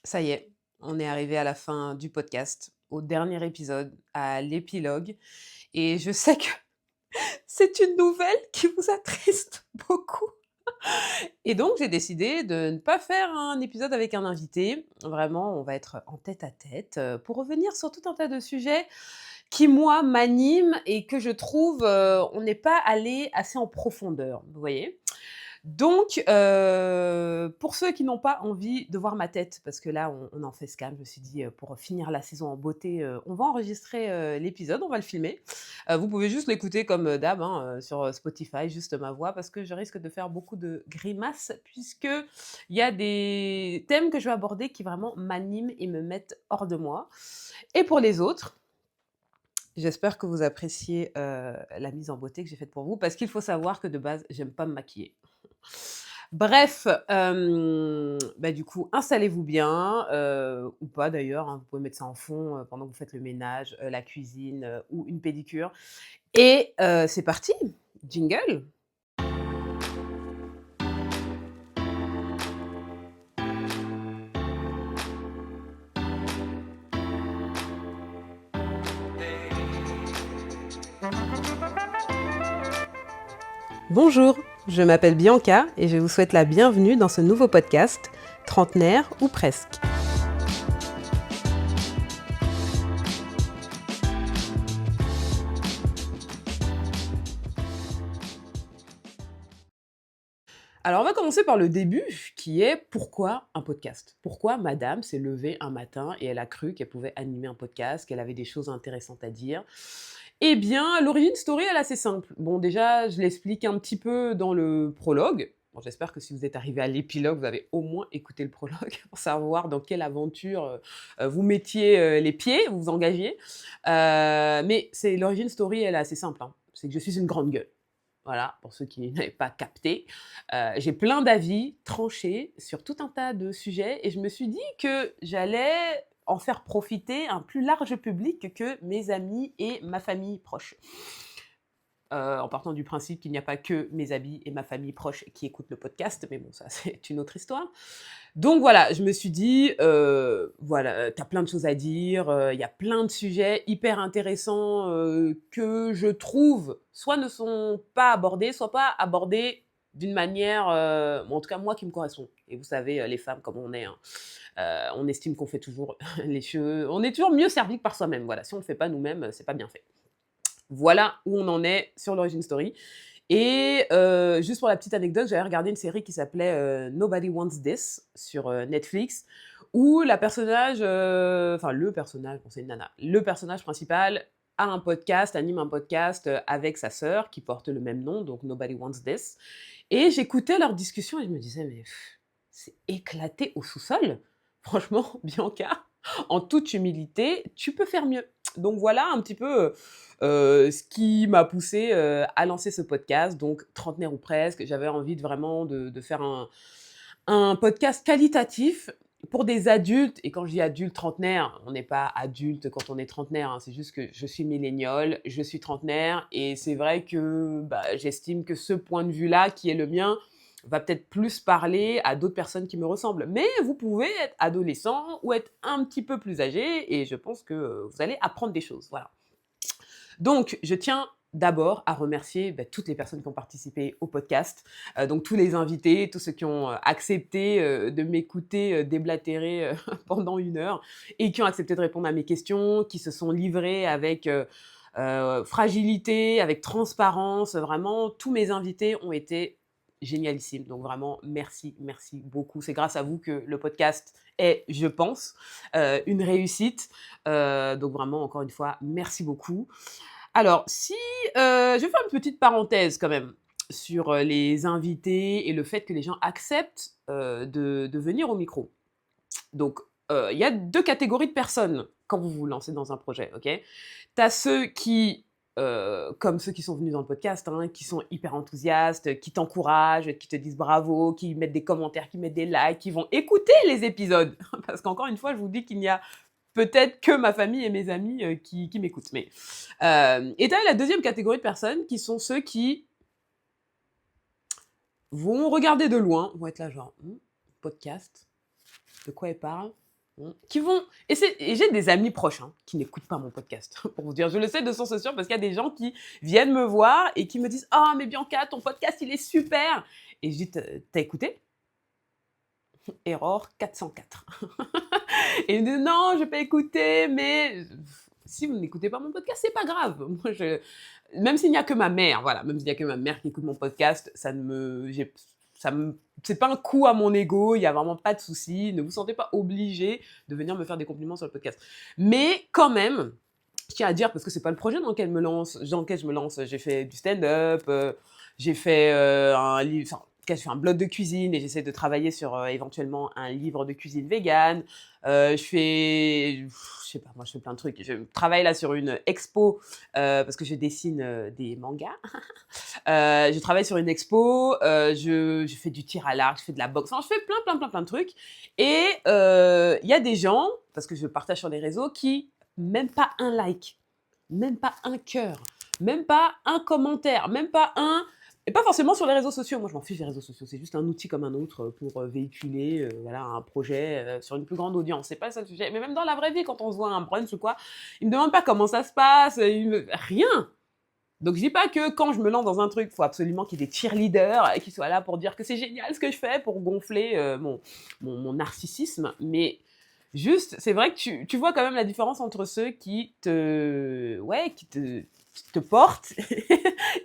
Ça y est, on est arrivé à la fin du podcast, au dernier épisode, à l'épilogue et je sais que c'est une nouvelle qui vous attriste beaucoup et donc j'ai décidé de ne pas faire un épisode avec un invité. Vraiment, on va être en tête-à-tête, pour revenir sur tout un tas de sujets qui, moi, m'animent et que je trouve, on n'est pas allé assez en profondeur, vous voyez? Donc, pour ceux qui n'ont pas envie de voir ma tête, parce que là, on en fait ce je me suis dit, pour finir la saison en beauté, on va enregistrer, l'épisode, on va le filmer. Vous pouvez juste l'écouter comme, d'hab, hein, sur, Spotify, juste ma voix, parce que je risque de faire beaucoup de grimaces, puisque il y a des thèmes que je vais aborder qui vraiment m'animent et me mettent hors de moi. Et pour les autres, j'espère que vous appréciez, la mise en beauté que j'ai faite pour vous, parce qu'il faut savoir que de base, j'aime pas me maquiller. Bref, bah, du coup, installez-vous bien, ou pas d'ailleurs, hein, vous pouvez mettre ça en fond, pendant que vous faites le ménage, la cuisine, ou une pédicure et c'est parti! Jingle! Bonjour, je m'appelle Bianca et je vous souhaite la bienvenue dans ce nouveau podcast, trentenaire ou presque. Alors, on va commencer par le début, qui est pourquoi un podcast? Pourquoi madame s'est levée un matin et elle a cru qu'elle pouvait animer un podcast, qu'elle avait des choses intéressantes à dire? Eh bien, l'origine story, elle est assez simple. Bon, déjà, je l'explique un petit peu dans le prologue. Bon, j'espère que si vous êtes arrivé à l'épilogue, vous avez au moins écouté le prologue pour savoir dans quelle aventure vous mettiez les pieds, vous vous engagiez. Mais l'origine story, elle est assez simple, hein. C'est que je suis une grande gueule. Voilà, pour ceux qui n'avaient pas capté. J'ai plein d'avis tranchés sur tout un tas de sujets et je me suis dit que j'allais en faire profiter un plus large public que mes amis et ma famille proche. En partant du principe qu'il n'y a pas que mes amis et ma famille proche qui écoutent le podcast, mais bon, ça c'est une autre histoire. Donc voilà, je me suis dit, voilà, tu as plein de choses à dire, il y a plein de sujets hyper intéressants, que je trouve soit ne sont pas abordés, soit pas abordés d'une manière, bon, en tout cas moi qui me correspond. Et vous savez, les femmes comme on est, hein, on estime qu'on fait toujours les choses, on est toujours mieux servi que par soi-même, voilà. Si on le fait pas nous-mêmes, c'est pas bien fait. Voilà où on en est sur l'origin story. Et juste pour la petite anecdote, j'avais regardé une série qui s'appelait, Nobody Wants This sur, Netflix, où la personnage, enfin le personnage, bon c'est une nana, le personnage principal a un podcast, anime un podcast, avec sa sœur qui porte le même nom, donc Nobody Wants This. Et j'écoutais leur discussion et je me disais: «Mais c'est éclaté au sous-sol. Franchement, Bianca, en toute humilité, tu peux faire mieux». Donc voilà un petit peu, ce qui m'a poussée, à lancer ce podcast, donc trentenaire ou presque. J'avais envie de vraiment de faire un podcast qualitatif pour des adultes et quand je dis adultes trentenaires, on n'est pas adulte quand on est trentenaire, hein, c'est juste que je suis millénial, je suis trentenaire et c'est vrai que, bah, j'estime que ce point de vue-là, qui est le mien, va peut-être plus parler à d'autres personnes qui me ressemblent. Mais vous pouvez être adolescent ou être un petit peu plus âgé et je pense que, vous allez apprendre des choses, voilà. Donc, je tiens d'abord à remercier toutes les personnes qui ont participé au podcast, donc tous les invités, tous ceux qui ont accepté de m'écouter déblatérer pendant 1 heure et qui ont accepté de répondre à mes questions, qui se sont livrés avec fragilité, avec transparence. Vraiment, tous mes invités ont été génialissimes. Donc vraiment, merci, merci beaucoup. C'est grâce à vous que le podcast est, je pense, une réussite. Donc vraiment, encore une fois, merci beaucoup. Alors, si, je vais faire une petite parenthèse quand même sur, les invités et le fait que les gens acceptent, de venir au micro. Donc, il y a 2 catégories de personnes quand vous vous lancez dans un projet, OK? Tu as ceux qui, comme ceux qui sont venus dans le podcast, hein, qui sont hyper enthousiastes, qui t'encouragent, qui te disent bravo, qui mettent des commentaires, qui mettent des likes, qui vont écouter les épisodes. Parce qu'encore une fois, je vous dis qu'il n'y a peut-être que ma famille et mes amis, qui m'écoutent. Mais, et tu as la deuxième catégorie de personnes qui sont ceux qui vont regarder de loin, vont être là genre: «Podcast, de quoi elle parle? qui vont et j'ai des amis proches, hein, qui n'écoutent pas mon podcast, pour vous dire. Je le sais de source sûre parce qu'il y a des gens qui viennent me voir et qui me disent: «Oh mais Bianca, ton podcast, il est super!» Et je dis: «Tu écouté?» Erreur 404. Et ils me disent: «Non, j'ai pas écouté, mais si vous n'écoutez pas mon podcast, c'est pas grave. Moi, même s'il n'y a que ma mère, voilà, même s'il n'y a que ma mère qui écoute mon podcast, ça ne me, ça me, c'est pas un coup à mon ego. Il y a vraiment pas de souci. Ne vous sentez pas obligé de venir me faire des compliments sur le podcast. Mais quand même, je tiens à dire parce que c'est pas le projet dans lequel je me lance. J'ai fait du stand-up, j'ai fait un livre. Enfin, en tout cas, je fais un blog de cuisine et j'essaie de travailler sur éventuellement un livre de cuisine végane. Je sais pas, moi je fais plein de trucs. Je travaille là sur une expo parce que je dessine des mangas. Je travaille sur une expo, je fais du tir à l'arc, je fais de la boxe. Enfin, je fais plein de trucs. Et il y a des gens, parce que je partage sur les réseaux, qui même pas un like, même pas un cœur, même pas un commentaire, même pas un. Et pas forcément sur les réseaux sociaux. Moi, je m'en fiche des réseaux sociaux. C'est juste un outil comme un autre pour véhiculer voilà, un projet sur une plus grande audience. C'est pas ça le sujet. Mais même dans la vraie vie, quand on se voit à un brunch ou quoi, ils me demandent pas comment ça se passe. Rien. Donc je dis pas que quand je me lance dans un truc, il faut absolument qu'il y ait des cheerleaders qui soient là pour dire que c'est génial ce que je fais, pour gonfler mon narcissisme. Mais juste, c'est vrai que tu vois quand même la différence entre ceux qui te portent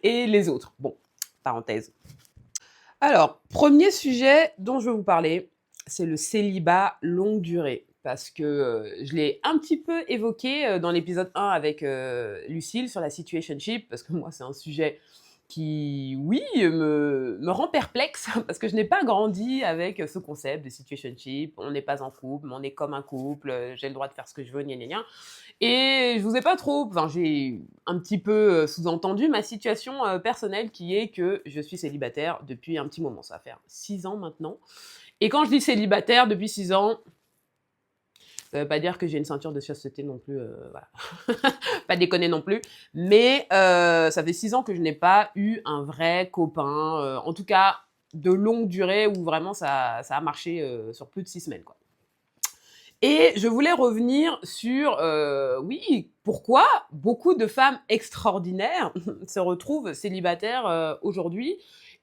et les autres. Bon, parenthèse. Alors, premier sujet dont je vais vous parler, c'est le célibat longue durée. Parce que je l'ai un petit peu évoqué dans l'épisode 1 avec Lucille sur la situationship, parce que moi, c'est un sujet qui, oui, me rend perplexe, parce que je n'ai pas grandi avec ce concept de situationship. On n'est pas en couple, mais on est comme un couple, j'ai le droit de faire ce que je veux, gna gna gna. Et je vous ai pas trop, enfin j'ai un petit peu sous-entendu ma situation personnelle qui est que je suis célibataire depuis un petit moment, ça va faire 6 ans maintenant. Et quand je dis célibataire depuis 6 ans, ça veut pas dire que j'ai une ceinture de chasteté non plus, voilà. Pas déconner non plus. Mais ça fait 6 ans que je n'ai pas eu un vrai copain, en tout cas de longue durée où vraiment ça a marché sur plus de 6 semaines, quoi. Et je voulais revenir sur, oui, pourquoi beaucoup de femmes extraordinaires se retrouvent célibataires aujourd'hui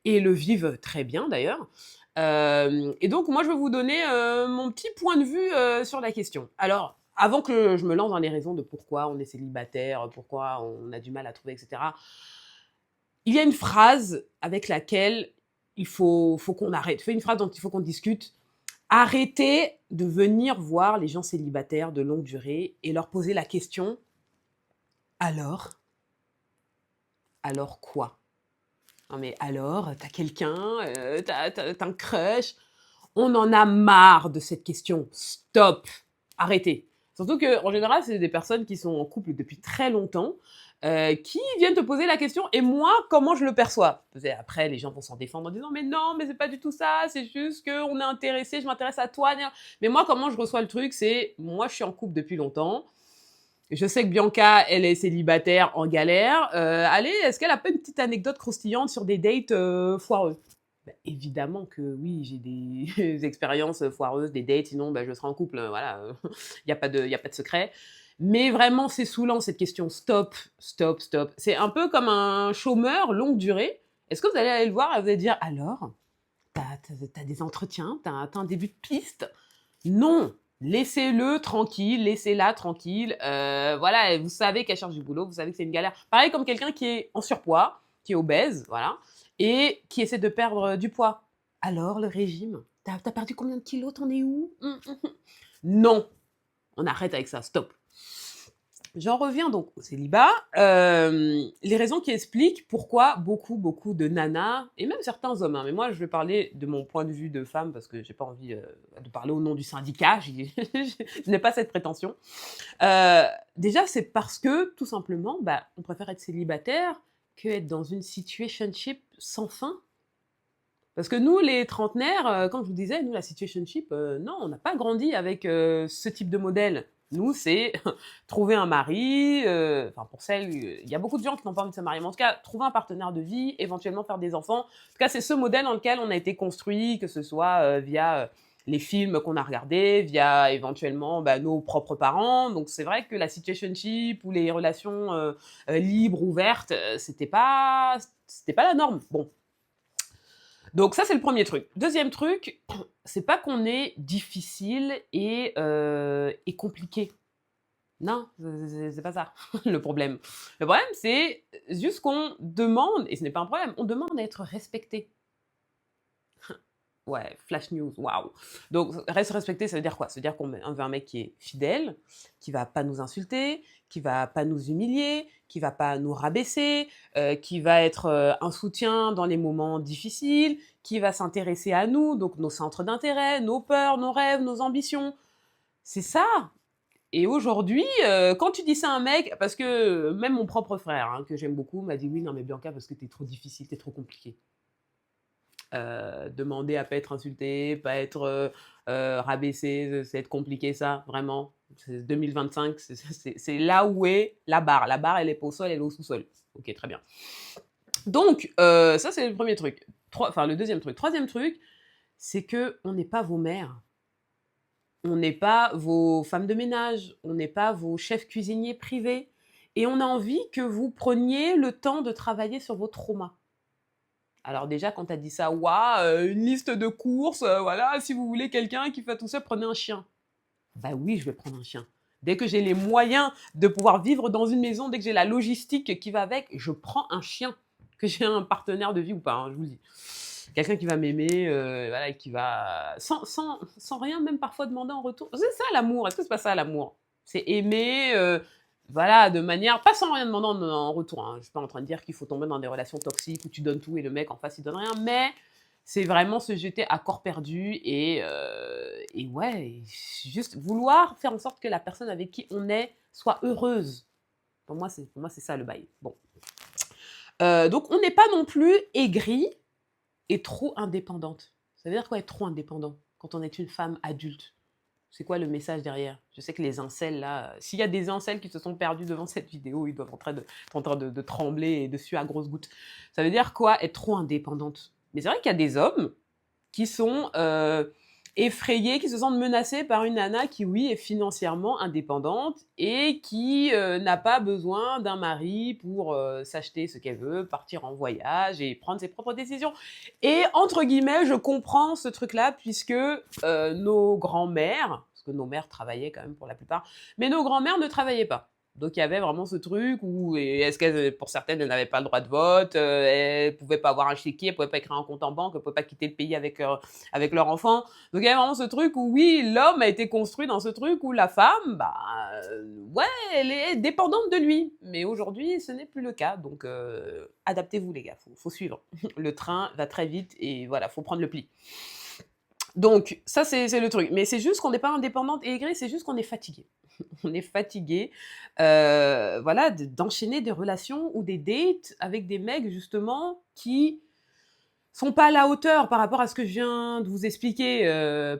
et le vivent très bien d'ailleurs. Et donc moi je vais vous donner mon petit point de vue sur la question. Alors, avant que je me lance dans les raisons de pourquoi on est célibataire, pourquoi on a du mal à trouver, etc., il y a une phrase avec laquelle faut qu'on arrête. C'est une phrase dont il faut qu'on discute. Arrêtez de venir voir les gens célibataires de longue durée et leur poser la question: «Alors? Alors quoi? Non mais alors, t'as quelqu'un, tu un crush?» On en a marre de cette question. Stop! Arrêtez. Surtout qu'en général, c'est des personnes qui sont en couple depuis très longtemps, qui viennent te poser la question et moi, comment je le perçois? Après, les gens vont s'en défendre en disant: «Mais non, mais c'est pas du tout ça, c'est juste qu'on est intéressé, je m'intéresse à toi, nia». Mais moi, comment je reçois le truc, c'est: moi, je suis en couple depuis longtemps, je sais que Bianca, elle est célibataire en galère, allez, est-ce qu'elle a pas une petite anecdote croustillante sur des dates, foireux? Bah, évidemment que oui, j'ai des expériences foireuses, des dates, sinon bah, je serais en couple, voilà, il y a pas de secret. Mais vraiment, c'est saoulant cette question. Stop, stop, stop. C'est un peu comme un chômeur longue durée. Est-ce que vous allez aller le voir et vous allez dire: «Alors, t'as des entretiens? T'as un début de piste?» Non! Laissez-le tranquille, laissez-la tranquille. Voilà, et vous savez qu'elle cherche du boulot, vous savez que c'est une galère. Pareil comme quelqu'un qui est en surpoids, qui est obèse, voilà, et qui essaie de perdre du poids. Alors, le régime? T'as perdu combien de kilos? T'en es où? Non, on arrête avec ça, stop. J'en reviens donc au célibat. Les raisons qui expliquent pourquoi beaucoup de nanas, et même certains hommes, hein, mais moi je vais parler de mon point de vue de femme parce que j'ai pas envie de parler au nom du syndicat, je n'ai pas cette prétention. Déjà, c'est parce que, tout simplement, bah, on préfère être célibataire qu'être dans une situationship sans fin. Parce que nous, les trentenaires, comme je vous disais, nous, la situationship, non, on n'a pas grandi avec ce type de modèle. Nous, c'est trouver un mari, enfin pour celles, il y a beaucoup de gens qui n'ont pas envie de se marier, mais en tout cas, trouver un partenaire de vie, éventuellement faire des enfants. En tout cas, c'est ce modèle dans lequel on a été construit, que ce soit via les films qu'on a regardés, via éventuellement nos propres parents. Donc c'est vrai que la situationship ou les relations libres, ouvertes, c'était pas la norme. Bon, donc ça c'est le premier truc. Deuxième truc, c'est pas qu'on est difficile et compliqué. Non, c'est pas ça le problème. Le problème, c'est juste qu'on demande, et ce n'est pas un problème, on demande à être respecté. Ouais, flash news, waouh. Donc, reste respecté, ça veut dire quoi? Ça veut dire qu'on veut un mec qui est fidèle, qui va pas nous insulter, qui va pas nous humilier, qui va pas nous rabaisser, qui va être un soutien dans les moments difficiles, qui va s'intéresser à nous, donc nos centres d'intérêt, nos peurs, nos rêves, nos ambitions. C'est ça. Et aujourd'hui, quand tu dis ça à un mec, parce que même mon propre frère, hein, que j'aime beaucoup, m'a dit oui, non mais Bianca, parce que t'es trop difficile, t'es trop compliqué. Demander à pas être insulté, pas être rabaissé, c'est être compliqué ça, vraiment. C'est 2025, c'est là où est la barre. La barre, elle est pas au sol, elle est au sous-sol. Ok, très bien. Donc, ça c'est le premier truc. Enfin, le deuxième truc. Troisième truc, c'est que on n'est pas vos mères. On n'est pas vos femmes de ménage, on n'est pas vos chefs cuisiniers privés. Et on a envie que vous preniez le temps de travailler sur vos traumas. Alors déjà, quand tu as dit ça, waouh, une liste de courses, voilà, si vous voulez quelqu'un qui fait tout ça, prenez un chien. Bah oui, je vais prendre un chien. Dès que j'ai les moyens de pouvoir vivre dans une maison, dès que j'ai la logistique qui va avec, je prends un chien. Que j'ai un partenaire de vie ou pas, hein, je vous le dis. Quelqu'un qui va m'aimer, voilà, et qui va... Sans rien même parfois demander en retour. C'est ça l'amour, est-ce que c'est pas ça l'amour? C'est aimer, voilà, de manière... Pas sans rien demander en retour, hein. Je suis pas en train de dire qu'il faut tomber dans des relations toxiques où tu donnes tout et le mec en face il donne rien, mais c'est vraiment se jeter à corps perdu et ouais, juste vouloir faire en sorte que la personne avec qui on est soit heureuse. Pour moi, c'est ça le bail. Bon. Donc, on n'est pas non plus aigri et trop indépendante. Ça veut dire quoi être trop indépendant quand on est une femme adulte? C'est quoi le message derrière? Je sais que les incels, là, s'il y a des incels qui se sont perdus devant cette vidéo, ils doivent être en train de trembler et de suer à grosses gouttes. Ça veut dire quoi être trop indépendante? Mais c'est vrai qu'il y a des hommes qui sont effrayés, qui se sentent menacés par une nana qui, oui, est financièrement indépendante et qui n'a pas besoin d'un mari pour s'acheter ce qu'elle veut, partir en voyage et prendre ses propres décisions. Et entre guillemets, je comprends ce truc-là puisque nos grands-mères, parce que nos mères travaillaient quand même pour la plupart, mais nos grands-mères ne travaillaient pas. Donc il y avait vraiment ce truc où, est-ce qu'elles, pour certaines, elles n'avaient pas le droit de vote, elles pouvaient pas avoir un chéquier, elles pouvaient pas écrire un compte en banque, elles pouvaient pas quitter le pays avec leur enfant. Donc il y avait vraiment ce truc où oui, l'homme a été construit dans ce truc où la femme, ouais, elle est dépendante de lui. Mais aujourd'hui, ce n'est plus le cas. Donc adaptez-vous les gars, faut suivre. Le train va très vite et voilà, faut prendre le pli. Donc ça c'est le truc. Mais c'est juste qu'on n'est pas indépendante et aigrie, c'est juste qu'on est fatigué. On est fatigué, voilà, d'enchaîner des relations ou des dates avec des mecs justement qui sont pas à la hauteur par rapport à ce que je viens de vous expliquer,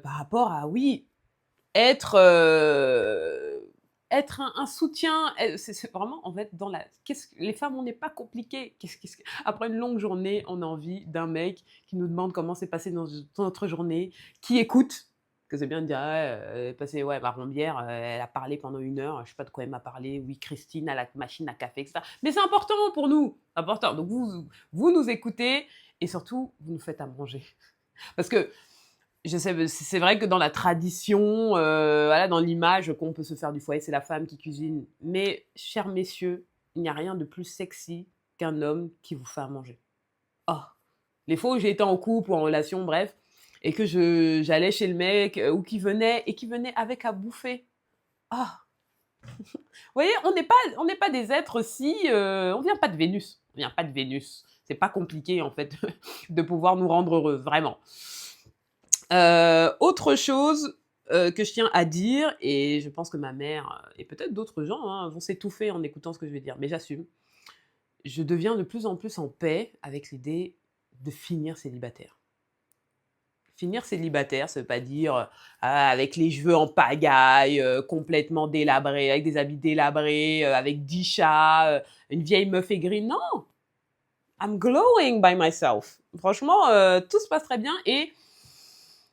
par rapport à oui, être être un soutien. C'est vraiment en fait dans la. Les femmes, on n'est pas compliquées. Après une longue journée, on a envie d'un mec qui nous demande comment s'est passé dans notre journée, qui écoute. Que c'est bien de dire, ouais, passé, ouais, ma rombière, elle a parlé pendant 1 heure, je sais pas de quoi elle m'a parlé, oui, Christine à la machine à café, etc. Mais c'est important pour nous, important. Donc vous nous écoutez et surtout, vous nous faites à manger. Parce que je sais, c'est vrai que dans la tradition, voilà, dans l'image qu'on peut se faire du foyer, c'est la femme qui cuisine. Mais, chers messieurs, il n'y a rien de plus sexy qu'un homme qui vous fait à manger. Oh, les fois où j'ai été en couple ou en relation, bref, et que j'allais chez le mec ou qui venait avec à bouffer. Ah, vous voyez, on n'est pas des êtres si, on vient pas de Vénus. On vient pas de Vénus. C'est pas compliqué en fait de pouvoir nous rendre heureux, vraiment. Autre chose que je tiens à dire, et je pense que ma mère et peut-être d'autres gens hein, vont s'étouffer en écoutant ce que je vais dire, mais j'assume. Je deviens de plus en plus en paix avec l'idée de finir célibataire. Finir célibataire, ça veut pas dire avec les cheveux en pagaille, complètement délabrés, avec des habits délabrés, avec 10 chats, une vieille meuf aigrie. Non! I'm glowing by myself. Franchement, tout se passe très bien et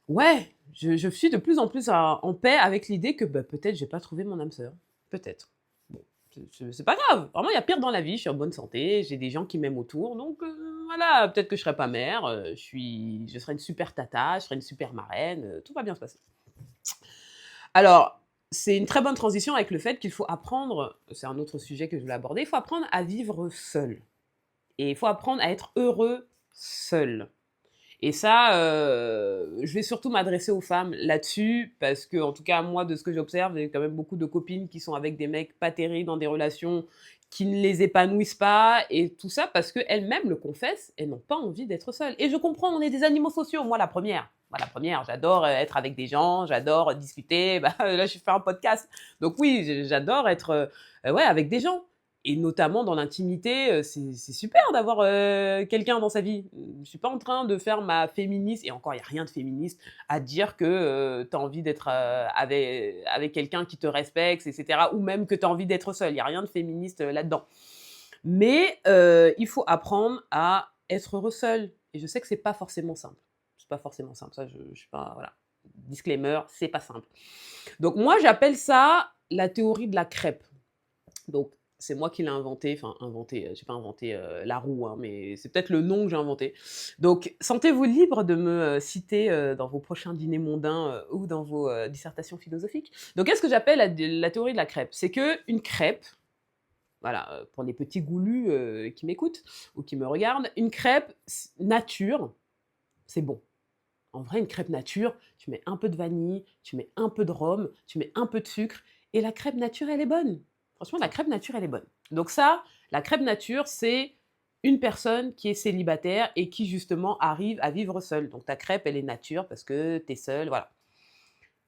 ouais, Je suis de plus en plus en paix avec l'idée que, bah, peut-être j'ai pas trouvé mon âme sœur. Peut-être. Bon, c'est pas grave. Vraiment, il y a pire dans la vie. Je suis en bonne santé, j'ai des gens qui m'aiment autour, donc voilà, peut-être que je serai pas mère, je serai une super tata, je serai une super marraine, tout va bien se passer. Alors, c'est une très bonne transition avec le fait qu'il faut apprendre, c'est un autre sujet que je voulais aborder, il faut apprendre à vivre seul et il faut apprendre à être heureux seul. Et ça, je vais surtout m'adresser aux femmes là-dessus parce que, en tout cas, moi, de ce que j'observe, j'ai quand même beaucoup de copines qui sont avec des mecs pas terribles, dans des relations qui ne les épanouissent pas et tout ça parce qu'elles-mêmes le confessent, elles n'ont pas envie d'être seules. Et je comprends, on est des animaux sociaux, moi la première. Moi la première, j'adore être avec des gens, j'adore discuter, bah, là je fais un podcast. Donc oui, j'adore être ouais, avec des gens. Et notamment dans l'intimité, c'est super d'avoir quelqu'un dans sa vie. Je suis pas en train de faire ma féministe, et encore, il n'y a rien de féministe, à dire que tu as envie d'être avec quelqu'un qui te respecte, etc. Ou même que tu as envie d'être seule. Il n'y a rien de féministe là-dedans. Mais il faut apprendre à être heureux seul. Et je sais que c'est pas forcément simple. C'est pas forcément simple. Ça, je suis pas. Voilà. Disclaimer, c'est pas simple. Donc, moi, j'appelle ça la théorie de la crêpe. Donc, c'est moi qui l'ai inventé, enfin inventé, j'ai pas inventé la roue, hein, mais c'est peut-être le nom que j'ai inventé. Donc, sentez-vous libre de me citer dans vos prochains dîners mondains ou dans vos dissertations philosophiques. Donc, qu'est-ce que j'appelle la théorie de la crêpe? C'est que une crêpe, voilà, pour les petits goulus qui m'écoutent ou qui me regardent, une crêpe nature, c'est bon. En vrai, une crêpe nature, tu mets un peu de vanille, tu mets un peu de rhum, tu mets un peu de sucre, et la crêpe nature, elle est bonne. Franchement, la crêpe nature, elle est bonne. Donc ça, la crêpe nature, c'est une personne qui est célibataire et qui justement arrive à vivre seule. Donc ta crêpe, elle est nature parce que t'es seule, voilà.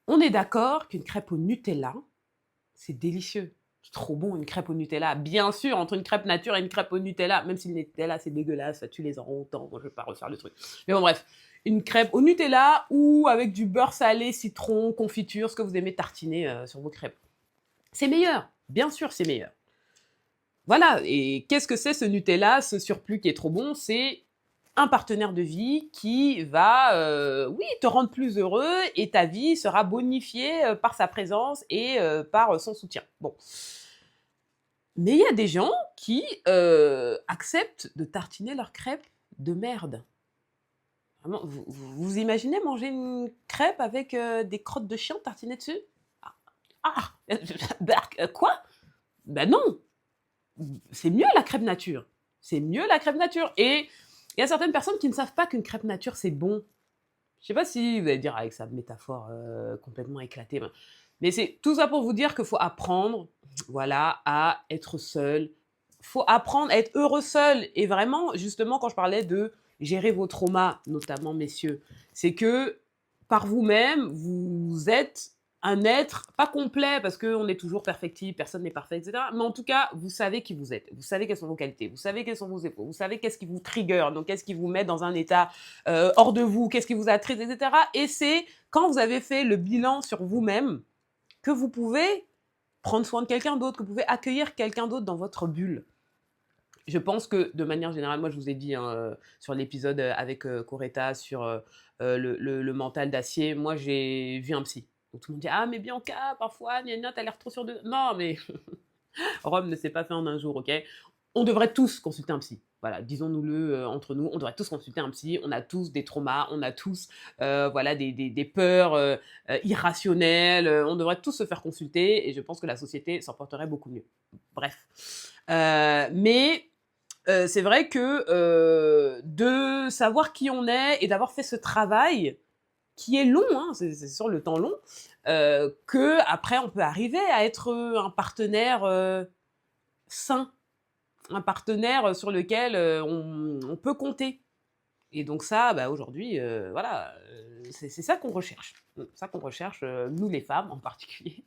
On est d'accord qu'une crêpe au Nutella, c'est délicieux. C'est trop bon, une crêpe au Nutella. Bien sûr, entre une crêpe nature et une crêpe au Nutella, même si le Nutella, c'est dégueulasse, ça tue les orang-outans, moi je vais pas refaire le truc. Mais bon, bref, une crêpe au Nutella ou avec du beurre salé, citron, confiture, ce que vous aimez tartiner sur vos crêpes. C'est meilleur, bien sûr, c'est meilleur. Voilà, et qu'est-ce que c'est ce Nutella, ce surplus qui est trop bon? C'est un partenaire de vie qui va, oui, te rendre plus heureux et ta vie sera bonifiée par sa présence et par son soutien. Bon. Mais il y a des gens qui acceptent de tartiner leurs crêpes de merde. Vraiment, vous imaginez manger une crêpe avec des crottes de chien tartinées dessus? Ah, quoi? Ben non, c'est mieux la crêpe nature. C'est mieux la crêpe nature. Et il y a certaines personnes qui ne savent pas qu'une crêpe nature, c'est bon. Je sais pas si vous allez dire avec sa métaphore complètement éclatée, mais c'est tout ça pour vous dire qu'il faut apprendre, voilà, à être seul. Faut apprendre à être heureux seul. Et vraiment, justement, quand je parlais de gérer vos traumas, notamment messieurs, c'est que par vous-même, vous êtes un être, pas complet, parce qu'on est toujours perfectible, personne n'est parfait, etc. Mais en tout cas, vous savez qui vous êtes, vous savez quelles sont vos qualités, vous savez quels sont vos défauts, vous savez qu'est-ce qui vous trigger, donc qu'est-ce qui vous met dans un état hors de vous, qu'est-ce qui vous attriste, etc. Et c'est quand vous avez fait le bilan sur vous-même que vous pouvez prendre soin de quelqu'un d'autre, que vous pouvez accueillir quelqu'un d'autre dans votre bulle. Je pense que de manière générale, moi je vous ai dit hein, sur l'épisode avec Coretta sur le mental d'acier, moi j'ai vu un psy. Donc tout le monde dit ah mais Bianca parfois t'as l'air trop sûre de. Non mais Rome ne s'est pas fait en un jour, ok. On devrait tous consulter un psy. Voilà, disons-nous-le entre nous, on devrait tous consulter un psy. On a tous des traumas, on a tous voilà, des peurs irrationnelles. On devrait tous se faire consulter et je pense que la société s'en porterait beaucoup mieux. Bref. Mais c'est vrai que de savoir qui on est et d'avoir fait ce travail qui est long, hein, c'est sur le temps long, que après on peut arriver à être un partenaire sain, un partenaire sur lequel on peut compter. Et donc ça, bah, aujourd'hui, voilà, c'est ça qu'on recherche. Ça qu'on recherche, nous les femmes en particulier.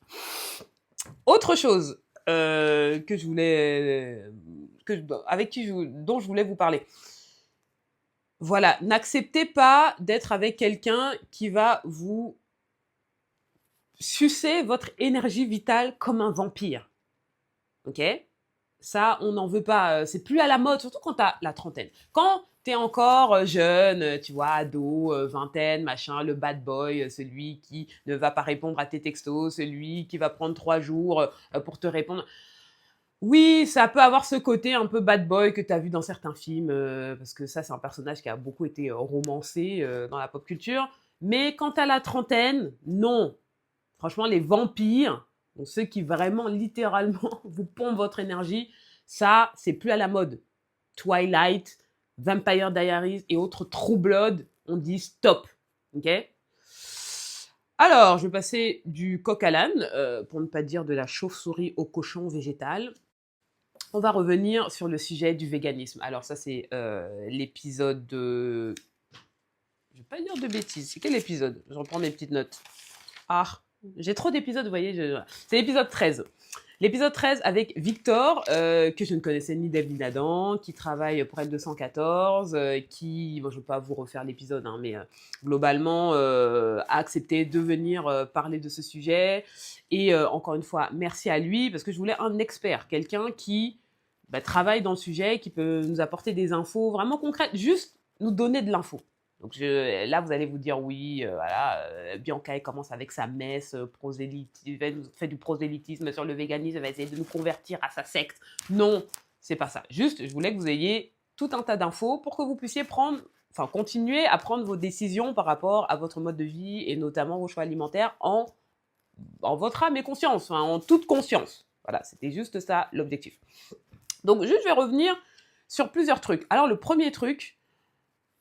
Autre chose que je voulais, dont je voulais vous parler. Voilà, n'acceptez pas d'être avec quelqu'un qui va vous sucer votre énergie vitale comme un vampire. Ok? Ça, on n'en veut pas. C'est plus à la mode, surtout quand tu as la trentaine. Quand t'es encore jeune, tu vois, ado, vingtaine, machin, le bad boy, celui qui ne va pas répondre à tes textos, celui qui va prendre 3 jours pour te répondre. Oui, ça peut avoir ce côté un peu bad boy que tu as vu dans certains films, parce que ça, c'est un personnage qui a beaucoup été romancé dans la pop culture. Mais quand tu as la trentaine, non. Franchement, les vampires, donc ceux qui vraiment, littéralement, vous pompent votre énergie, ça, c'est plus à la mode. Twilight, Vampire Diaries et autres True Blood, on dit stop. Ok. Alors, je vais passer du coq à l'âne, pour ne pas dire de la chauve-souris au cochon végétal. On va revenir sur le sujet du véganisme. Alors ça, c'est l'épisode de... Je vais pas dire de bêtises. C'est quel épisode? Je reprends mes petites notes. Ah, j'ai trop d'épisodes, vous voyez. C'est l'épisode 13. L'épisode 13 avec Victor, que je ne connaissais ni d'Ève ni d'Adam, qui travaille pour L214, qui, bon, je ne vais pas vous refaire l'épisode, hein, mais globalement a accepté de venir parler de ce sujet. Et encore une fois, merci à lui, parce que je voulais un expert, quelqu'un qui travaille dans le sujet, qui peut nous apporter des infos vraiment concrètes, juste nous donner de l'info. Donc là, vous allez vous dire, oui, voilà, Bianca, elle commence avec sa messe, fait du prosélytisme sur le véganisme, elle va essayer de nous convertir à sa secte. Non, c'est pas ça. Juste, je voulais que vous ayez tout un tas d'infos pour que vous puissiez continuer à prendre vos décisions par rapport à votre mode de vie et notamment vos choix alimentaires en votre âme et conscience, en toute conscience. Voilà, c'était juste ça l'objectif. Donc, juste, je vais revenir sur plusieurs trucs. Alors, le premier truc,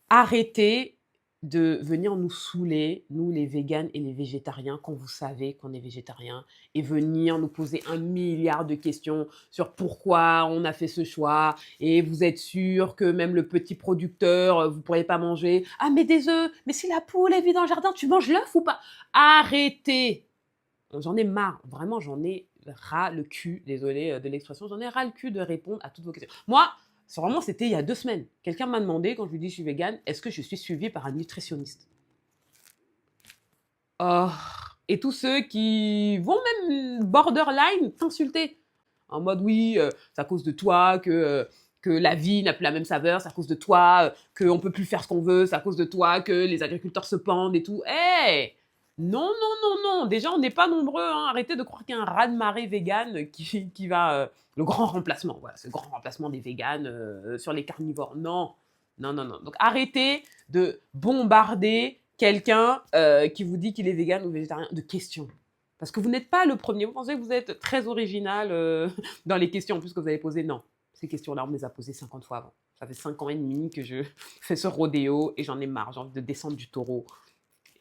arrêtez de venir nous saouler, nous les véganes et les végétariens, quand vous savez qu'on est végétarien, et venir nous poser 1 milliard de questions sur pourquoi on a fait ce choix, et vous êtes sûr que même le petit producteur, vous ne pourriez pas manger. Ah, mais des œufs, mais si la poule est vit dans le jardin, tu manges l'œuf ou pas? Arrêtez! J'en ai marre, vraiment, j'en ai ras le cul, désolé de l'expression, j'en ai ras le cul de répondre à toutes vos questions. Moi, c'était il y a 2 semaines. Quelqu'un m'a demandé, quand je lui dis que je suis végane, est-ce que je suis suivie par un nutritionniste? Oh, et tous ceux qui vont même borderline t'insulter. En mode, oui, c'est à cause de toi que la vie n'a plus la même saveur, c'est à cause de toi qu'on ne peut plus faire ce qu'on veut, c'est à cause de toi que les agriculteurs se pendent et tout. Hé! Non, non, non, non. Déjà, on n'est pas nombreux. Hein. Arrêtez de croire qu'il y a un raz-de-marée vegan qui va... le grand remplacement, voilà, ce grand remplacement des véganes sur les carnivores. Non, non, non, non. Donc, arrêtez de bombarder quelqu'un qui vous dit qu'il est vegan ou végétarien de questions. Parce que vous n'êtes pas le premier. Vous pensez que vous êtes très original dans les questions en plus que vous avez posées? Non. Ces questions-là, on me les a posées 50 fois avant. Ça fait 5 ans et demi que je fais ce rodéo et j'en ai marre. J'ai envie de descendre du taureau.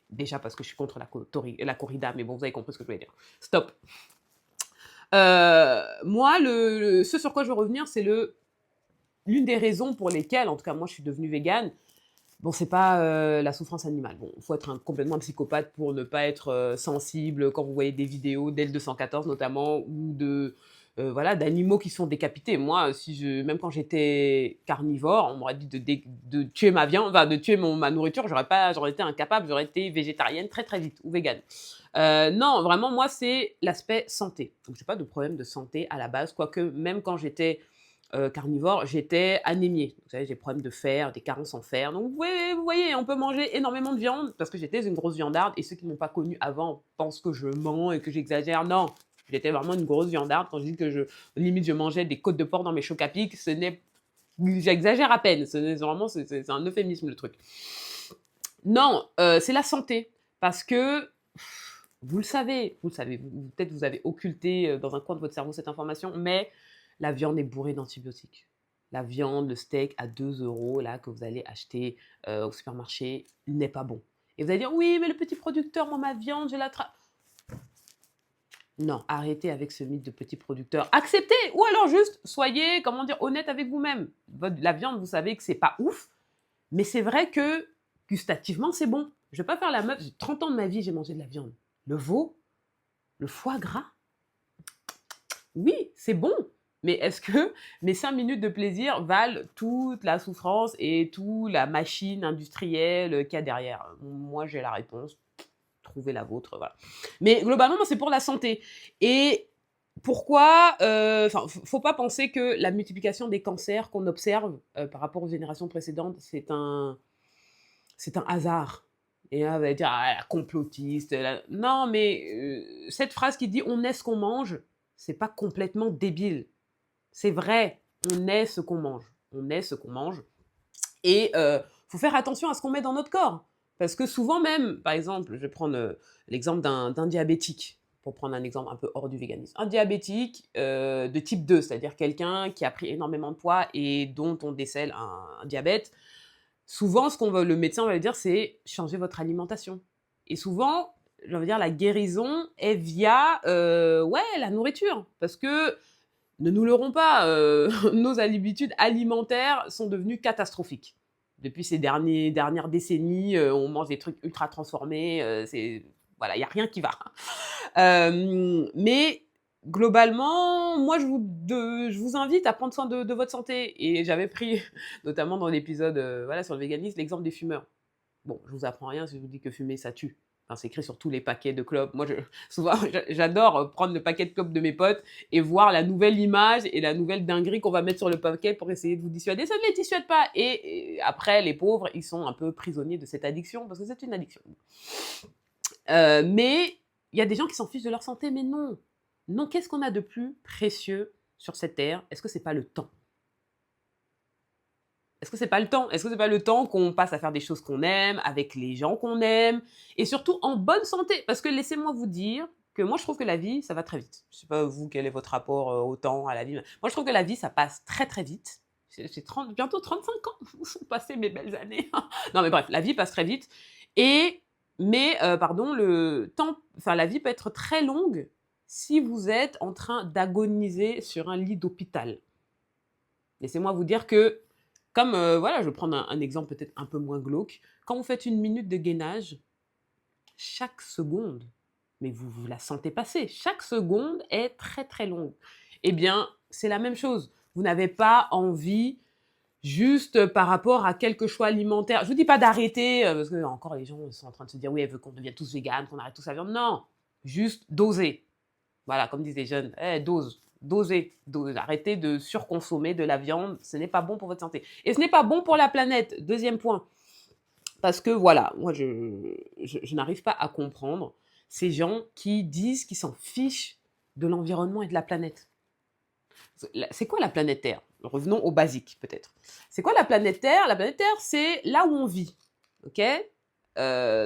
Déjà parce que je suis contre la corrida, mais bon, vous avez compris ce que je voulais dire. Stop. Moi, ce sur quoi je veux revenir, c'est l'une des raisons pour lesquelles, en tout cas moi, je suis devenue végane. Bon, c'est pas la souffrance animale. Bon, il faut être complètement un psychopathe pour ne pas être sensible quand vous voyez des vidéos d'L214 notamment, ou d'animaux qui sont décapités. Moi, même quand j'étais carnivore, on m'aurait dit de tuer ma viande, de tuer ma nourriture, j'aurais été incapable, j'aurais été végétarienne très très vite, ou végane. Non, vraiment, moi, c'est l'aspect santé. Donc, j'ai pas de problème de santé à la base, quoique même quand j'étais carnivore, j'étais anémiée. Vous savez, j'ai des problèmes de fer, des carences en fer. Donc, vous voyez, on peut manger énormément de viande parce que j'étais une grosse viandarde et ceux qui ne m'ont pas connue avant pensent que je mens et que j'exagère. Non, j'étais vraiment une grosse viandarde. Quand je dis que limite, je mangeais des côtes de porc dans mes chocs à pic, j'exagère à peine. C'est un euphémisme, le truc. Non, c'est la santé. Parce que, vous le savez, peut-être vous avez occulté dans un coin de votre cerveau cette information, mais la viande est bourrée d'antibiotiques. La viande, le steak à 2 euros là, que vous allez acheter au supermarché n'est pas bon. Et vous allez dire, oui, mais le petit producteur, moi, ma viande, je l'attrape. Non, arrêtez avec ce mythe de petit producteur. Acceptez, ou alors juste soyez, honnête avec vous-même. La viande, vous savez que c'est pas ouf, mais c'est vrai que gustativement, c'est bon. Je vais pas faire la meuf, j'ai 30 ans de ma vie, j'ai mangé de la viande. Le veau, le foie gras, oui, c'est bon. Mais est-ce que mes 5 minutes de plaisir valent toute la souffrance et toute la machine industrielle qu'il y a derrière? Moi, j'ai la réponse. Trouvez la vôtre, voilà. Mais globalement, c'est pour la santé. Et Pourquoi, enfin, faut pas penser que la multiplication des cancers qu'on observe, par rapport aux générations précédentes, c'est un hasard. Et là, on va dire: «Ah, la complotiste, la» non, mais cette phrase qui dit: «On est ce qu'on mange», c'est pas complètement débile. C'est vrai, on est ce qu'on mange. On est ce qu'on mange et faut faire attention à ce qu'on met dans notre corps. Parce que souvent même, par exemple, je vais prendre, l'exemple d'un diabétique, pour prendre un exemple un peu hors du véganisme. Un diabétique, de type 2, c'est-à-dire quelqu'un qui a pris énormément de poids et dont on décèle un diabète. Souvent, ce qu'on veut le médecin va lui dire, c'est: «Changez votre alimentation» et souvent, j'ai envie de dire, la guérison est via, ouais, la nourriture. Parce que, ne nous leurrons pas, nos habitudes alimentaires sont devenues catastrophiques. Depuis ces dernières décennies, on mange des trucs ultra transformés, c'est voilà, il y a rien qui va. Mais globalement, moi, je vous invite à prendre soin de votre santé et j'avais pris, notamment dans l'épisode, voilà, sur le véganisme, l'exemple des fumeurs. Bon, je vous apprends rien si je vous dis que fumer, ça tue. Enfin, c'est écrit sur tous les paquets de clopes. Moi, souvent, j'adore prendre le paquet de clopes de mes potes et voir la nouvelle image et la nouvelle dinguerie qu'on va mettre sur le paquet pour essayer de vous dissuader. Ça ne les dissuade pas. Et après, les pauvres, ils sont un peu prisonniers de cette addiction parce que c'est une addiction. Mais il y a des gens qui s'en fichent de leur santé, mais non. Non, qu'est-ce qu'on a de plus précieux sur cette terre? Est-ce que c'est pas le temps? Est-ce que c'est pas le temps? Est-ce que c'est pas le temps qu'on passe à faire des choses qu'on aime, avec les gens qu'on aime, et surtout en bonne santé? Parce que laissez-moi vous dire que moi je trouve que la vie, ça va très vite. Je sais pas vous, quel est votre rapport au temps, à la vie. Moi je trouve que la vie, ça passe très très vite. J'ai bientôt 35 ans, où sont passées mes belles années. Non mais bref, la vie passe très vite. Et, mais, pardon, le temps, enfin la vie peut être très longue si vous êtes en train d'agoniser sur un lit d'hôpital. Laissez-moi vous dire que, comme, voilà, je vais prendre un exemple peut-être un peu moins glauque. Quand vous faites une minute de gainage, chaque seconde, mais vous la sentez passer, chaque seconde est très très longue. Eh bien, c'est la même chose. Vous n'avez pas envie, juste par rapport à quelques choix alimentaires. Je vous dis pas d'arrêter, parce que encore les gens sont en train de se dire: «Oui, elle veut qu'on devienne tous véganes, qu'on arrête tous la viande». Non, juste doser. Voilà, comme disent les jeunes, eh, dose, dosez, dose, arrêtez de surconsommer de la viande, ce n'est pas bon pour votre santé. Et ce n'est pas bon pour la planète, deuxième point. Parce que voilà, moi je n'arrive pas à comprendre ces gens qui disent qu'ils s'en fichent de l'environnement et de la planète. C'est quoi la planète Terre? Revenons au basique peut-être. C'est quoi la planète Terre? La planète Terre, c'est là où on vit. Ok?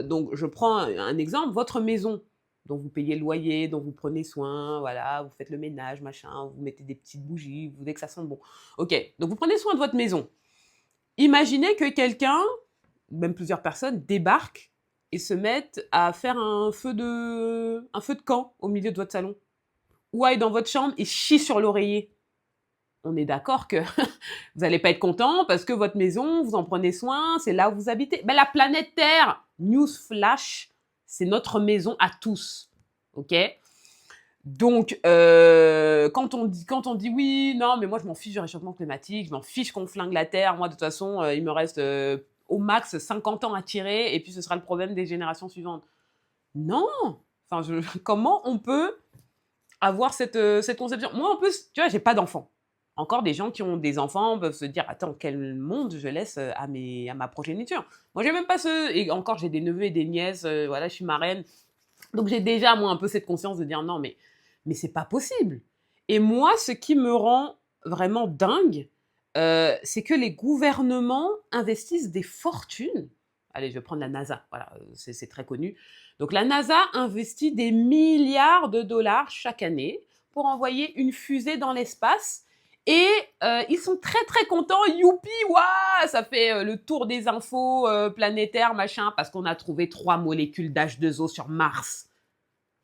Donc je prends un exemple, votre maison dont vous payez le loyer, dont vous prenez soin, voilà, vous faites le ménage, machin, vous mettez des petites bougies, vous voulez que ça sente bon. Ok, donc vous prenez soin de votre maison. Imaginez que quelqu'un, même plusieurs personnes, débarquent et se mettent à faire un feu de camp au milieu de votre salon. Ou aillent dans votre chambre et chient sur l'oreiller. On est d'accord que vous n'allez pas être content parce que votre maison, vous en prenez soin, c'est là où vous habitez. Ben, la planète Terre, news flash, c'est notre maison à tous. Ok? Donc, quand on dit oui, non, mais moi je m'en fiche du réchauffement climatique, je m'en fiche qu'on flingue la Terre, moi de toute façon, il me reste au max 50 ans à tirer et puis ce sera le problème des générations suivantes. Non! Enfin, comment on peut avoir cette conception? Moi en plus, tu vois, j'ai pas d'enfant. Encore des gens qui ont des enfants peuvent se dire: «Attends, quel monde je laisse, à ma progéniture?» Moi, j'ai même pas ce et encore j'ai des neveux et des nièces, voilà, je suis marraine. Donc j'ai déjà moi un peu cette conscience de dire: «Non, mais c'est pas possible». Et moi, ce qui me rend vraiment dingue, c'est que les gouvernements investissent des fortunes. Allez, je vais prendre la NASA, voilà, c'est très connu. Donc la NASA investit des milliards de dollars chaque année pour envoyer une fusée dans l'espace et ils sont très, très contents. Youpi, waouh! Ça fait, le tour des infos, planétaires, machin, parce qu'on a trouvé 3 molécules d'H2O sur Mars.